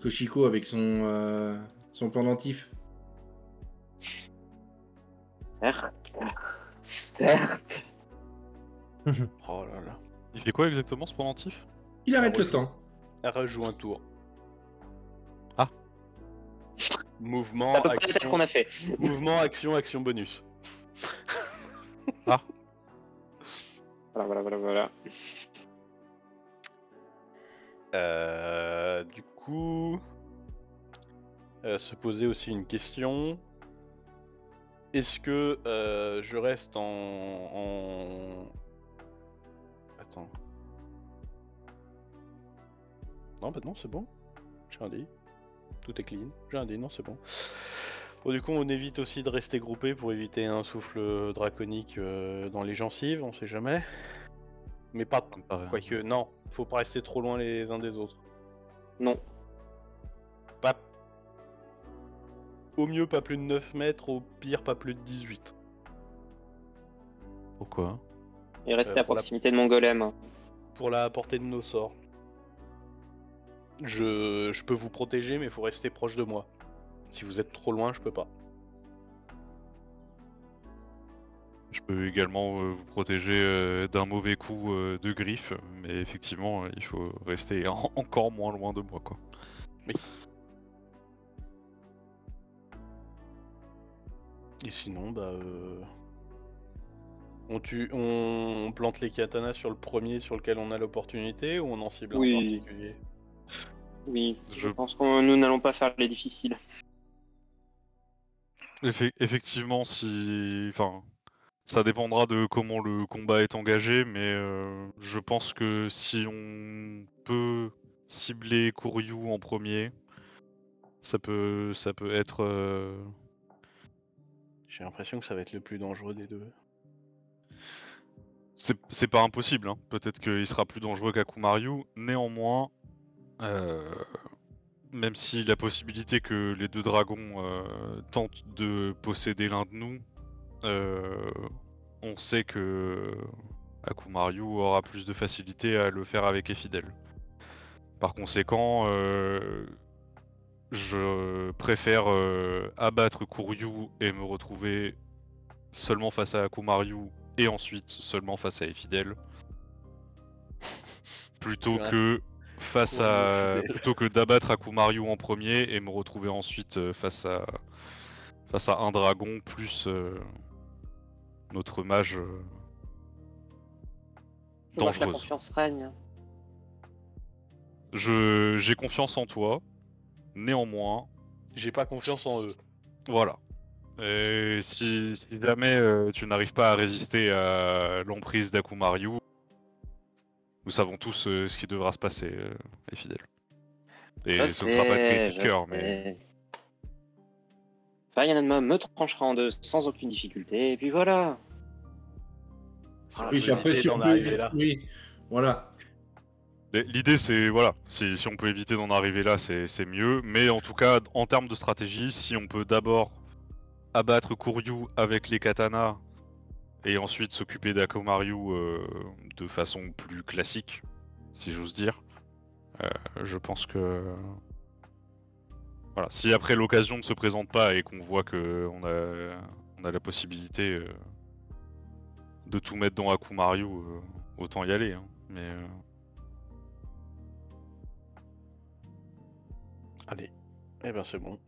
Koshiko avec son pendentif. Certes. Certes. Oh là là. Il fait quoi exactement ce pendentif? Il arrête le rejoue. temps. Elle rejoue un tour. Ah. Mouvement, C'est à peu près la tâche action, qu'on a fait. mouvement, action bonus. Voilà. Du coup, se poser aussi une question. Est-ce que je reste en... Attends. Non, bah non, c'est bon. J'ai un dé. Tout est clean. J'ai un dé, non, c'est bon. Bon, du coup, on évite aussi de rester groupé pour éviter un souffle draconique dans les gencives, on sait jamais. Mais pas... Ça me paraît. Quoique, non, faut pas rester trop loin les uns des autres. Non. Pas... Au mieux, pas plus de 9 mètres, au pire, pas plus de 18. Pourquoi? Et restez à pour la- proximité de mon golem. Pour la portée de nos sorts. Je peux vous protéger, mais faut rester proche de moi. Si vous êtes trop loin, je peux pas. Je peux également vous protéger d'un mauvais coup de griffe, mais effectivement, il faut rester encore moins loin de moi, quoi. Et sinon, bah... On plante les katanas sur le premier sur lequel on a l'opportunité, ou on en cible un Oui. particulier? Oui, Je- je pense que nous n'allons pas faire les difficiles. Effectivement, si... Enfin, ça dépendra de comment le combat est engagé, mais je pense que si on peut cibler Kuryu en premier, ça peut être... J'ai l'impression que ça va être le plus dangereux des deux. C'est pas impossible, hein. Peut-être qu'il sera plus dangereux qu'Akumaryu. Néanmoins, même si la possibilité que les deux dragons tentent de posséder l'un de nous, on sait que Akumaryu aura plus de facilité à le faire avec Effidel. Par conséquent, je préfère abattre Kuryu et me retrouver seulement face à Akumaryu et ensuite seulement face à Effidel, plutôt Ouais. que Kuryu et Fidel. plutôt que d'abattre Akumaryu en premier et me retrouver ensuite face à un dragon plus notre mage Je vois que la dangereuse. confiance règne. J'ai confiance en toi, néanmoins, J'ai pas confiance en eux. voilà. Et si jamais tu n'arrives pas à résister à l'emprise d'Akumaryu, nous savons tous ce qui devra se passer, Effidel. Et Je ce ne sera pas de sais, cri de je cœur, mais sais. Fayanadma me tranchera en deux sans aucune difficulté, et puis voilà. Si on Oui, peut après, éviter si d'en on peut arriver éviter- là. Oui, voilà. l'idée c'est, voilà, si on peut éviter d'en arriver là, c'est mieux. Mais en tout cas, en termes de stratégie, si on peut d'abord abattre Kuryu avec les katanas et ensuite s'occuper d'Akumaryu de façon plus classique, si j'ose dire, je pense que... Voilà, si après l'occasion ne se présente pas et qu'on voit que on a la possibilité de tout mettre dans Akumaryu, autant y aller, hein. Mais Allez, eh ben c'est bon.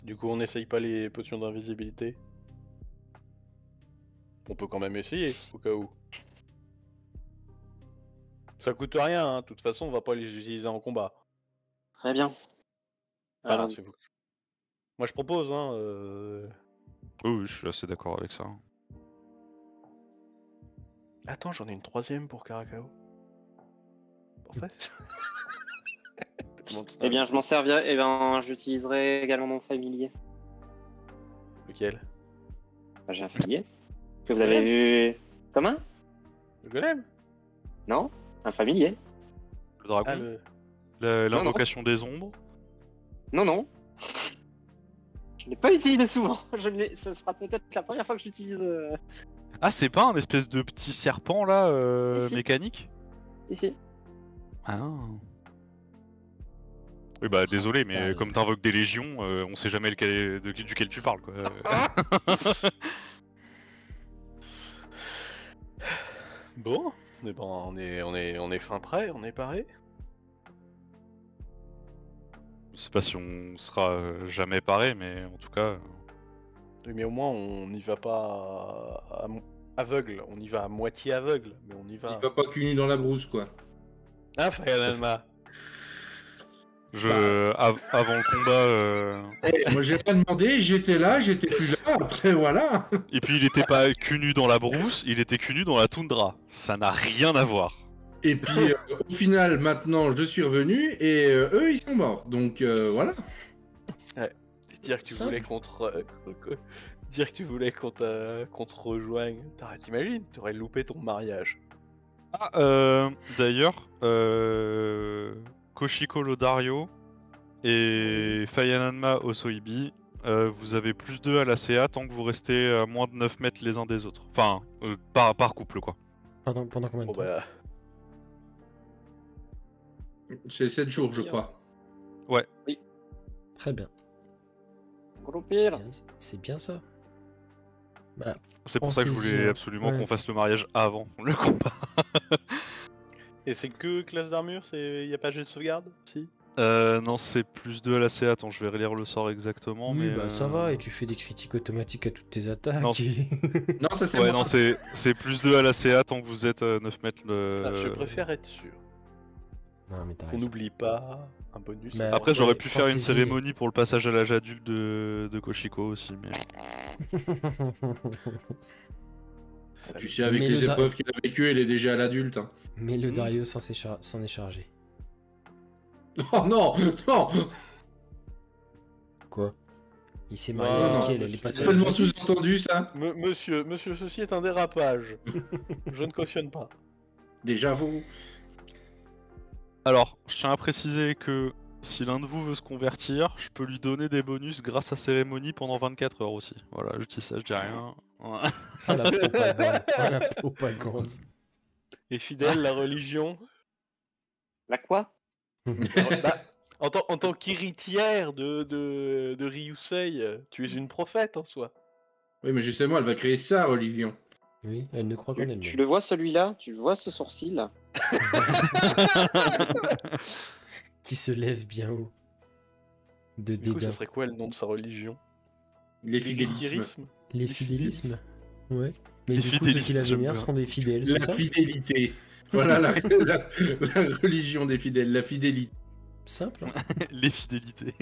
Du coup, on n'essaye pas les potions d'invisibilité. On peut quand même essayer, au cas où. Ça coûte rien, hein. De toute façon, on va pas les utiliser en combat. Très bien. Enfin, Alors, c'est vous. Moi, je propose, hein. Oui, je suis assez d'accord avec ça. Attends, j'en ai une troisième pour Caracao. En fait. eh bien, je m'en servirai. Eh bien, j'utiliserai également mon familier. Lequel? J'ai un familier que vous avez vu. Comment? Le golem? Non? Un familier? Le dragon, Ah, le... l'invocation des ombres. Non, non. Je ne l'ai pas utilisé souvent. Ce sera peut-être la première fois que je l'utilise. Ah, c'est pas un espèce de petit serpent là, Ici. mécanique? Ici. Ah. Oui, bah désolé, mais Sympa. comme t'invoques des légions, on sait jamais duquel tu parles, quoi. Bon, eh ben, on est fin prêt, on est paré. Je sais pas si on sera jamais paré, mais en tout cas. Oui, mais au moins, on n'y va pas aveugle. On y va à moitié aveugle, mais on y va. Il va pas cul nu dans la brousse, quoi. Ah, Fire Alma. Avant le combat. Moi, j'ai pas demandé, j'étais là, j'étais plus là, après, voilà. Et puis il était pas cul nu dans la brousse, il était cul nu dans la toundra. Ça n'a rien à voir. Et puis, au final, maintenant, je suis revenu, et eux, ils sont morts. Donc, voilà. Dire que tu Simple. voulais dire que tu voulais qu'on te rejoigne. T'imagines, t'aurais loupé ton mariage. Ah, d'ailleurs, Koshiko Lodario et Fayananma Osoibi, vous avez plus 2 à la CA tant que vous restez à moins de 9 mètres les uns des autres. Enfin, par couple, quoi. Pendant combien de Bon temps? bah, C'est 7 jours, je crois. Très bien. Gros pire. C'est bien ça. Bah, C'est pour ça que je pensez-y, voulais hein. absolument Ouais. qu'on fasse le mariage avant le combat. et c'est que classe d'armure, y a pas jet de sauvegarde? Si. Non, c'est plus 2 à la CA. Attends, je vais relire le sort exactement. Oui, mais bah ça va, et tu fais des critiques automatiques à toutes tes attaques. Non, Non, ça, c'est Ouais, moi. non, c'est plus 2 à la CA tant que vous êtes à 9 mètres. Ah, je préfère être sûr. Non, mais t'as Qu'on raison. n'oublie pas un bonus. Bah, Après, j'aurais pu faire une pensez-y. cérémonie pour le passage à l'âge adulte de Koshiko aussi, mais. Tu sais, avec Mais les le da- épreuves qu'il a vécues, il est déjà à l'adulte. Hein. Mais le Dario s'en est chargé. Oh non, non. Quoi? Il s'est Non, marié non, avec elle, non, elle est c'est passée C'est à tellement l'âge adulte. sous-entendu, ça. Monsieur, ceci est un dérapage. Je ne cautionne pas. Déjà, vous. Alors, je tiens à préciser que si l'un de vous veut se convertir, je peux lui donner des bonus grâce à cérémonie pendant 24 heures aussi. Voilà, je dis ça, je dis rien. Voilà. Ah la propagande. Ah la propagande. Et fidèle, la religion. La quoi? Bah, en tant qu'héritière de Ryusei, tu es une prophète en soi. Oui, mais justement, elle va créer sa religion. Oui, elle ne croit qu'en Tu elle-même. le vois celui-là? Tu vois ce sourcil? Qui se lève bien haut. De Du coup, dédain. ça serait quoi le nom de sa religion? Les fidélismes. L'héritérisme. Les fidélismes. Ouais. Mais Les du coup, ceux qui la fidélismes, j'aime vénèrent bien. seront des fidèles, c'est La ça? fidélité. Voilà la religion des fidèles, la fidélité. Simple. Les fidélités.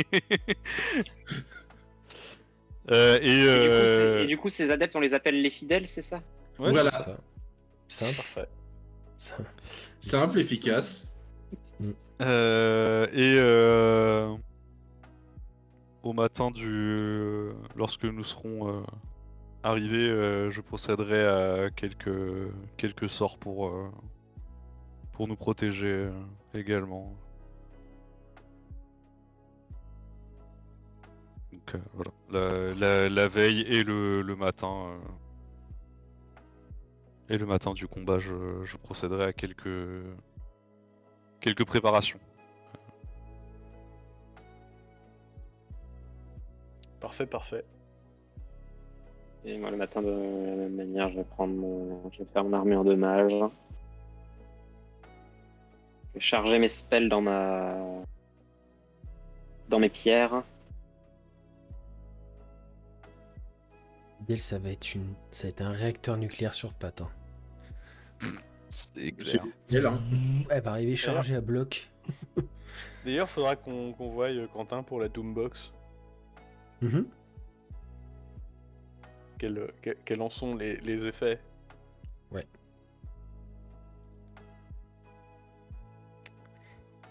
Et du coup, ces adeptes, on les appelle les fidèles, c'est ça? Ouais, Voilà. C'est ça. Simple. Parfait. Simple. Simple, efficace. Au matin lorsque nous serons arrivés, je procéderai à quelques sorts pour nous protéger également. Donc voilà, la veille et le matin. Et le matin du combat, je procéderai à quelques préparations. Parfait, parfait. Et moi, le matin, de la même manière, je vais faire mon armure de mage. Je vais charger mes spells dans ma dans mes pierres. Dell, ça va être un réacteur nucléaire sur pattes. C'est C'est clair. nickel, hein. Elle va arriver chargée à bloc. D'ailleurs, faudra qu'on voie Quentin pour la Doombox. Mhm. Quels en sont les effets?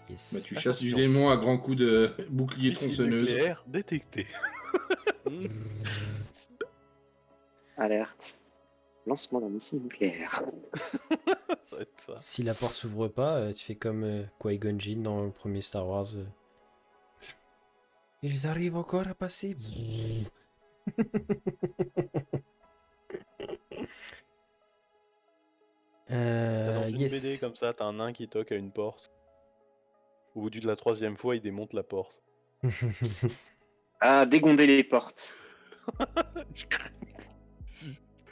Yes. Bah, tu chasses du Attention. démon à grands coups de bouclier Missile tronçonneuse. nucléaire détecté. Alerte. Lancement d'un missile nucléaire. Ça va être ça. Si la porte s'ouvre pas, tu fais comme Qui-Gon Jinn dans le premier Star Wars. Ils arrivent encore à passer. T'as dans une yes. BD comme ça, t'as un nain qui toque à une porte. Au bout de la 3e fois, il démonte la porte. Ah, dégonder les portes.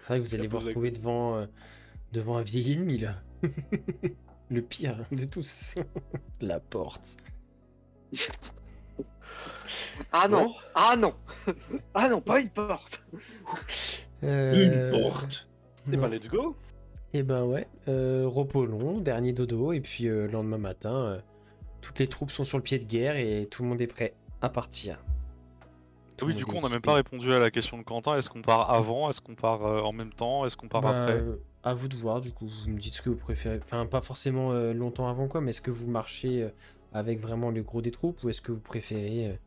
C'est vrai que vous allez vous posé- retrouver devant un vieil ennemi là. Le pire de tous. La porte. Ah non, Bon. ah non, ah non, pas une porte. Une porte. Et ben let's go. Et ben ouais, repos long, dernier dodo, et puis lendemain matin, toutes les troupes sont sur le pied de guerre et tout le monde est prêt à partir. Tout Oui, le du monde coup, est on n'a même équipé. pas répondu à la question de Quentin. Est-ce qu'on part avant? Est-ce qu'on part en même temps? Est-ce qu'on part Bah, après? à vous de voir, du coup, vous me dites ce que vous préférez. Enfin, pas forcément longtemps avant quoi, mais est-ce que vous marchez avec vraiment le gros des troupes ou est-ce que vous préférez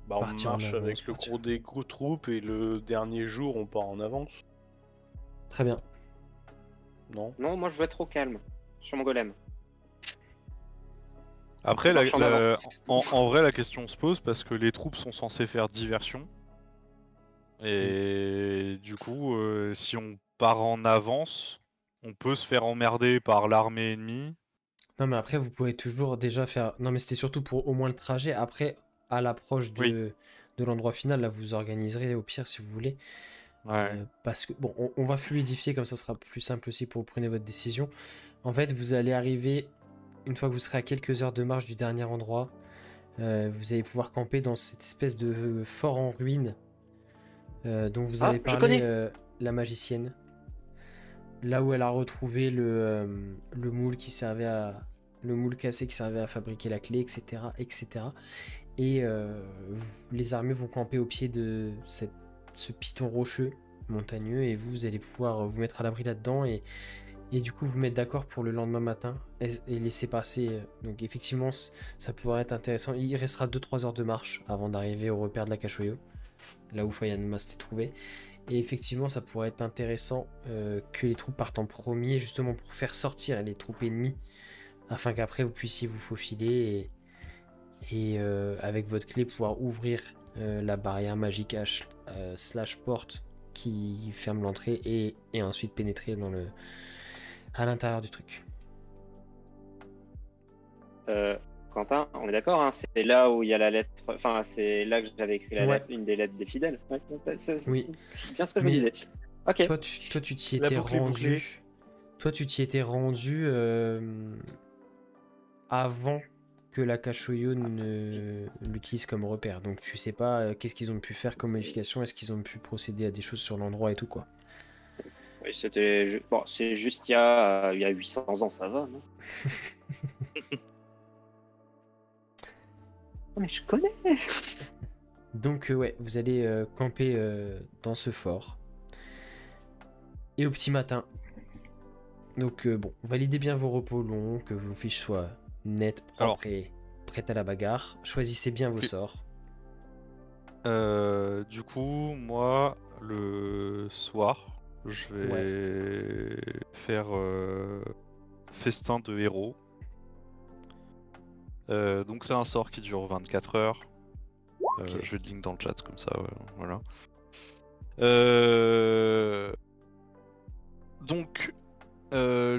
Bah on Partir en marche avance, avec le partir. gros des gros troupes et le dernier jour on part en avance. Très bien. Non? Non, moi je veux être au calme sur mon golem. Après, Marche en avant. en vrai, la question se pose parce que les troupes sont censées faire diversion. Et du coup, si on part en avance, on peut se faire emmerder par l'armée ennemie. Non, mais après, vous pouvez toujours déjà faire. Non, mais c'était surtout pour au moins le trajet. Après, à l'approche Oui. de l'endroit final, là, vous organiserez au pire si vous voulez. Ouais. Parce que, bon, on va fluidifier, comme ça sera plus simple aussi pour vous prendre votre décision. En fait, vous allez arriver, une fois que vous serez à quelques heures de marche du dernier endroit, vous allez pouvoir camper dans cette espèce de fort en ruine dont vous Ah, avez je parlé, connais. la magicienne. Là où elle a retrouvé le moule qui servait à. Le moule cassé qui servait à fabriquer la clé, etc. etc. Et les armées vont camper au pied de ce piton rocheux montagneux et vous allez pouvoir vous mettre à l'abri là-dedans et du coup vous mettre d'accord pour le lendemain matin et laisser passer. Donc effectivement ça pourrait être intéressant. Il restera 2-3 heures de marche avant d'arriver au repère de la Cachoyo, là où Fayanma s'était trouvé. Et effectivement ça pourrait être intéressant que les troupes partent en premier justement pour faire sortir les troupes ennemies afin qu'après vous puissiez vous faufiler et avec votre clé pouvoir ouvrir la barrière magique slash porte qui ferme l'entrée et ensuite pénétrer à l'intérieur du truc. Quentin, on est d'accord, hein, c'est là où il y a la lettre. Enfin, c'est là que j'avais écrit la Ouais. lettre, une des lettres des fidèles. Ouais, c'est Oui. bien ce que je me Mais- disais. Ok. Toi tu t'y La étais boucle est bouclée. rendu. Toi tu t'y étais rendu avant que la Cachoyo ne l'utilise comme repère. Donc tu sais pas qu'est-ce qu'ils ont pu faire comme modification, est-ce qu'ils ont pu procéder à des choses sur l'endroit et tout quoi. Oui, c'était bon, c'est juste il y a 800 ans, ça va, non? Oh, mais je connais. Donc ouais, vous allez camper dans ce fort. Et au petit matin. Donc bon, validez bien vos repos longs, que vos fiches soient nettes, propres et prêtes à la bagarre. Choisissez bien vos Ok. sorts. Du coup, moi, le soir, je vais faire festin de héros. Donc c'est un sort qui dure 24 heures. Ok. Je vais le link dans le chat comme ça, voilà. Donc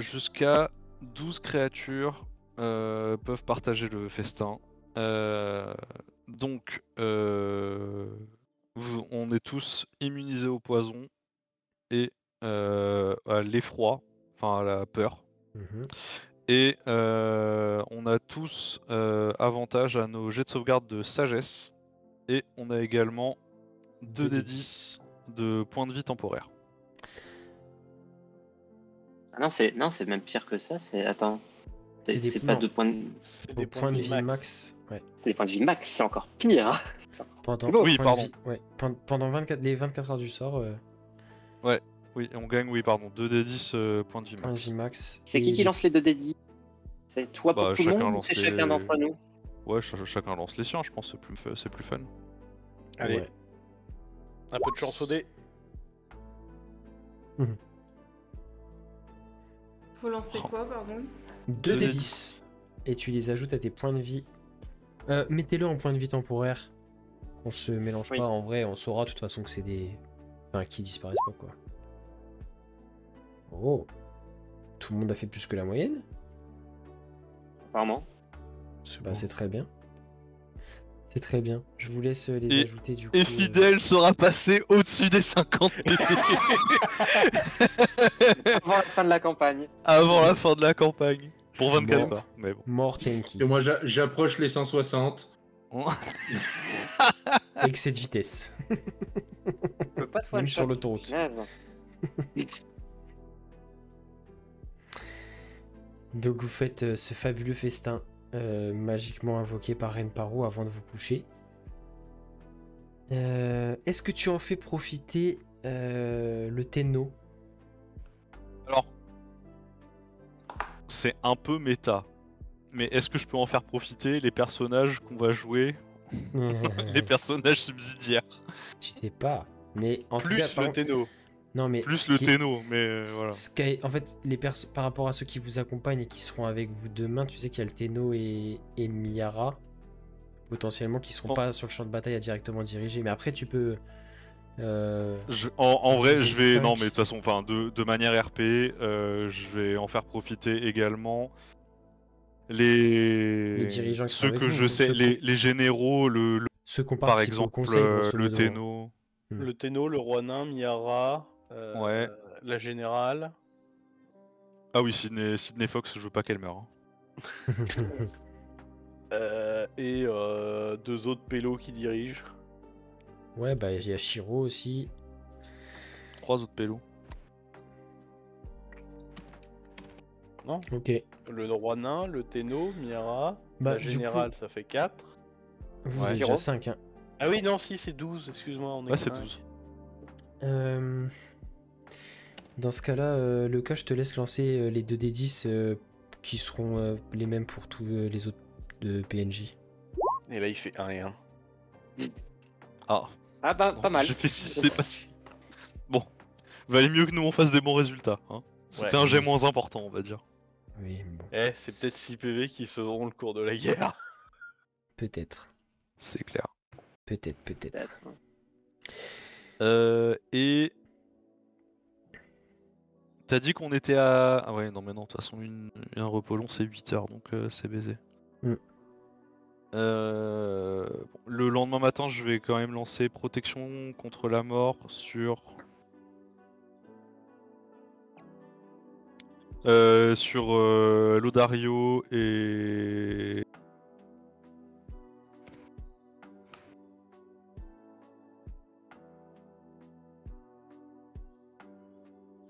jusqu'à 12 créatures peuvent partager le festin. Donc on est tous immunisés au poison et à l'effroi, enfin à la peur. Mhm. Et on a tous avantage à nos jets de sauvegarde de sagesse. Et on a également 2d10 de points de vie temporaires. Ah non, c'est même pire que ça. Attends. C'est des C'est points. pas de points de... C'est Au des point de vie max. max. Ouais. C'est des points de vie max, c'est encore pire. Hein. Pendant, Oui, point de pardon. vie- ouais, pendant les 24 heures du sort, Oui, on gagne, 2d10 points de vie point de max. vie max. C'est et qui lance les 2d10? C'est toi pour Bah, tout le chacun monde ou lance c'est les- chacun d'entre nous? Ouais, chacun lance les siens, je pense, c'est plus fun. Allez, Ouais. un peu de chance au dé. Faut lancer Oh. quoi, pardon? 2d10. Et tu les ajoutes à tes points de vie. Mettez-le en point de vie temporaire. On se mélange Oui. pas, en vrai, on saura de toute façon que c'est des. Enfin, qui disparaissent pas, quoi. Oh. Tout le monde a fait plus que la moyenne? Apparemment. Bah, c'est très bien. C'est très bien. Je vous laisse les Et- ajouter du coup. Et Fidel sera passé au-dessus des 50 PP Avant la fin de la campagne. avant la fin de la campagne. Pour 24 Bon. heures, mais bon. Mort Tenki. Et moi, j'approche les 160. Excès de vitesse. Je peux pas te Même one-shot, sur l'autoroute. punaise. Donc vous faites ce fabuleux festin magiquement invoqué par Reine Paro avant de vous coucher. Est-ce que tu en fais profiter le Tenno? Alors, c'est un peu méta. Mais est-ce que je peux en faire profiter les personnages qu'on va jouer, les personnages subsidiaires? Tu sais pas. Mais en tout cas, Plus le Tenno. non mais Plus ce le qui- Tenno, mais voilà. En fait, par rapport à ceux qui vous accompagnent et qui seront avec vous demain, tu sais qu'il y a le Tenno et Miara, potentiellement, qui seront Bon. pas sur le champ de bataille à directement diriger. Mais après, tu peux. En vrai, Vous je êtes vais. cinq. Non, mais de toute façon, de manière RP, je vais en faire profiter également Les dirigeants qui sont ceux avec que vous, je sais, ceux les généraux, Ceux qui ont par participé au exemple, conseil, grosso le modo. Tenno. Le Tenno, le Roi Nain, Miara, Ouais. la Générale. Ah oui, Sydney Fox, je veux pas qu'elle meure. Hein. Et deux autres pélos qui dirigent. Ouais, bah il y a Shiro aussi. 3 autres pélos. Non, Ok. le Roi Nain, le Tenno, Miara, Bah, la du Générale, ça fait 4. Vous Ouais. êtes déjà Shiro. 5. Hein. Ah oui, non, si, c'est 12, excuse-moi. On est Ouais, c'est cinq. 12. Dans ce cas-là, le cas, je te laisse lancer les 2d10 qui seront les mêmes pour tous les autres de PNJ. Et là, il fait 1 et 1. Ah, Ah bah, pas mal. j'ai fait 6, c'est pas suffisant. Bon, valait mieux que nous on fasse des bons résultats. Hein. C'était Ouais. un jet moins important, on va dire. Oui, bon, Eh, c'est peut-être 6 PV qui feront le cours de la guerre. peut-être. C'est clair. Peut-être. Peut-être. Et. T'as dit qu'on était à. Ah ouais, non, mais non, de toute façon, un repos long c'est 8 heures, donc c'est baisé. Mm. Bon, le lendemain matin, je vais quand même lancer protection contre la mort sur. Sur Lodario et.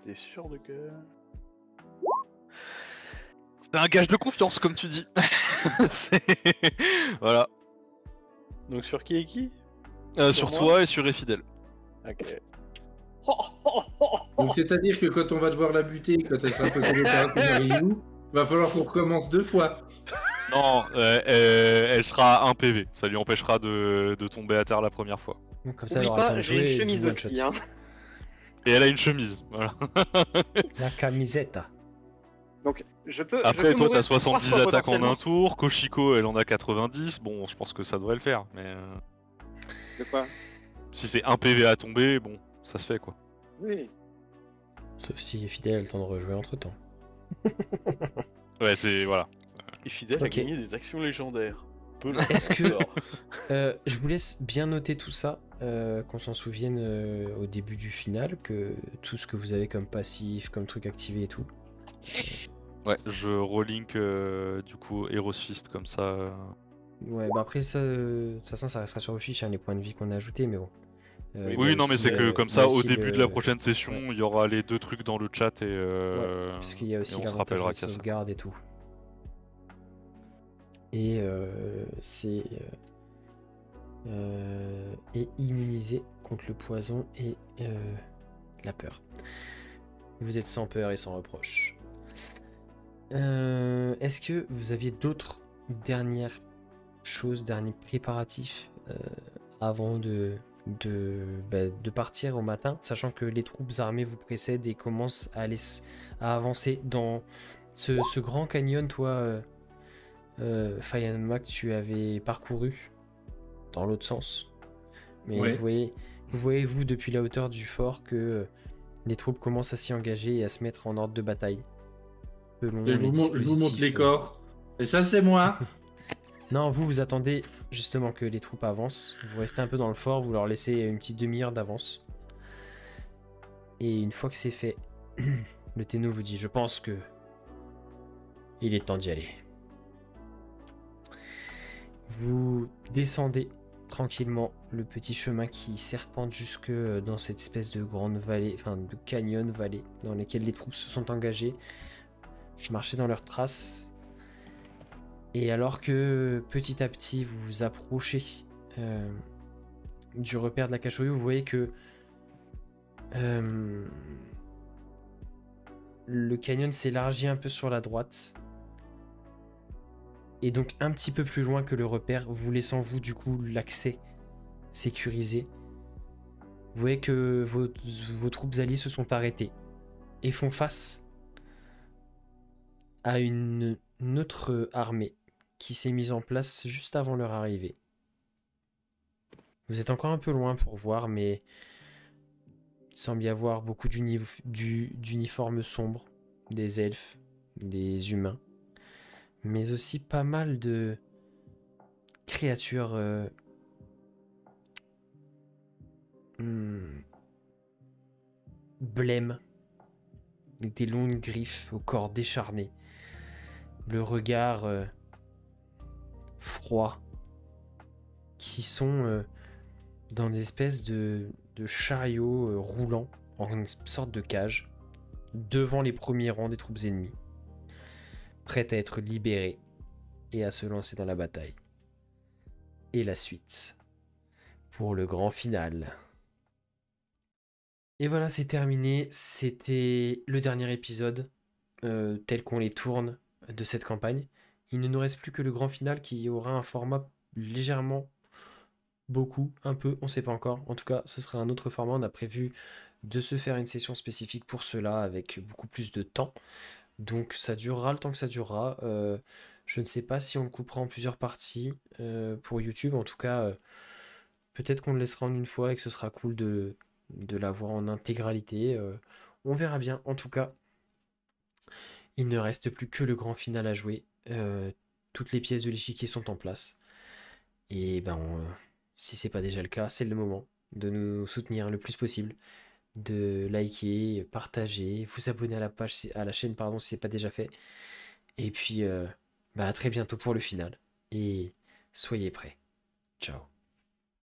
T'es sûr de que. C'est un gage de confiance, comme tu dis. Voilà. Donc sur qui et qui? Sur moi toi et sur Efidel. Ok. Donc c'est-à-dire que quand on va devoir la buter, quand elle sera possédée par un Tenariou, va falloir qu'on recommence 2 fois. Non, elle sera 1 PV. Ça lui empêchera de tomber à terre la première fois. Donc, comme ça, elle Oublie aura le temps pas, de j'ai jouer une et chemise du one-shot. aussi. Hein. Et elle a une chemise, voilà. La camiseta. Donc, je peux. Après, je peux toi, mourir t'as 70 3 fois attaques en un potentiellement. tour. Koshiko, elle en a 90. Bon, je pense que ça devrait le faire. Mais De quoi? si c'est 1 PV à tomber, bon, ça se fait quoi. Oui. Sauf si Fidel a le temps de rejouer entre temps. Ouais, c'est. Voilà. Et Fidel Ok. a gagné des actions légendaires. Peu le Est-ce que- sort. Je vous laisse bien noter tout ça, qu'on s'en souvienne au début du final, que tout ce que vous avez comme passif, comme truc activé et tout. Ouais, je relink du coup Heroes Fist comme ça. Ouais, bah après, ça, de toute façon, ça restera sur vos fiches, hein, les points de vie qu'on a ajoutés, mais bon. Oui, Il y a Oui, non, mais aussi, c'est que comme il y a ça, au aussi début de la le... prochaine session, ouais. il y aura les 2 trucs dans le chat Ouais, puisqu'il y a et aussi on se l'avantage rappellera de qu'il y a ça. sauvegarde et tout. Et c'est... est immunisé contre le poison et la peur. Vous êtes sans peur et sans reproche. Est-ce que vous aviez d'autres dernières choses, derniers préparatifs avant de partir au matin, sachant que les troupes armées vous précèdent et commencent à avancer dans ce grand canyon, toi, Fayanma, que tu avais parcouru dans l'autre sens. Mais Ouais. vous voyez, vous, depuis la hauteur du fort, que les troupes commencent à s'y engager et à se mettre en ordre de bataille. Selon Je les vous montre les dispositifs, corps. Et ça, c'est moi. Non, vous attendez justement que les troupes avancent. Vous restez un peu dans le fort, vous leur laissez une petite demi-heure d'avance. Et une fois que c'est fait, le Tenno vous dit, je pense que il est temps d'y aller. Vous descendez tranquillement le petit chemin qui serpente jusque dans cette espèce de grande vallée, enfin de canyon vallée, dans lesquelles les troupes se sont engagées, marchez dans leurs traces. Et alors que petit à petit vous vous approchez du repère de la Cachoyu, vous voyez que le canyon s'élargit un peu sur la droite. Et donc un petit peu plus loin que le repère, vous laissant vous du coup l'accès sécurisé. Vous voyez que vos troupes alliées se sont arrêtées et font face à une autre armée qui s'est mise en place juste avant leur arrivée. Vous êtes encore un peu loin pour voir, mais il semble y avoir beaucoup d'uniformes sombres, des elfes, des humains, mais aussi pas mal de créatures blêmes, avec des longues griffes au corps décharné, le regard froid, qui sont dans des espèces de chariots roulants en une sorte de cage devant les premiers rangs des troupes ennemies, prêtes à être libérées et à se lancer dans la bataille. Et la suite pour le grand final. Et voilà, c'est terminé. C'était le dernier épisode tel qu'on les tourne de cette campagne. Il ne nous reste plus que le grand final qui aura un format légèrement, beaucoup, un peu, on sait pas encore. En tout cas, ce sera un autre format. On a prévu de se faire une session spécifique pour cela avec beaucoup plus de temps. Donc ça durera le temps que ça durera. Je ne sais pas si on le coupera en plusieurs parties pour YouTube. En tout cas, peut-être qu'on le laissera en une fois et que ce sera cool de l'avoir en intégralité. On verra bien. En tout cas, il ne reste plus que le grand final à jouer. Toutes les pièces de l'échiquier sont en place. Et ben, si c'est pas déjà le cas, c'est le moment de nous soutenir le plus possible, de liker, partager, vous abonner à la chaîne pardon, si c'est pas déjà fait. Et puis, à très bientôt pour le final. Et soyez prêts. Ciao.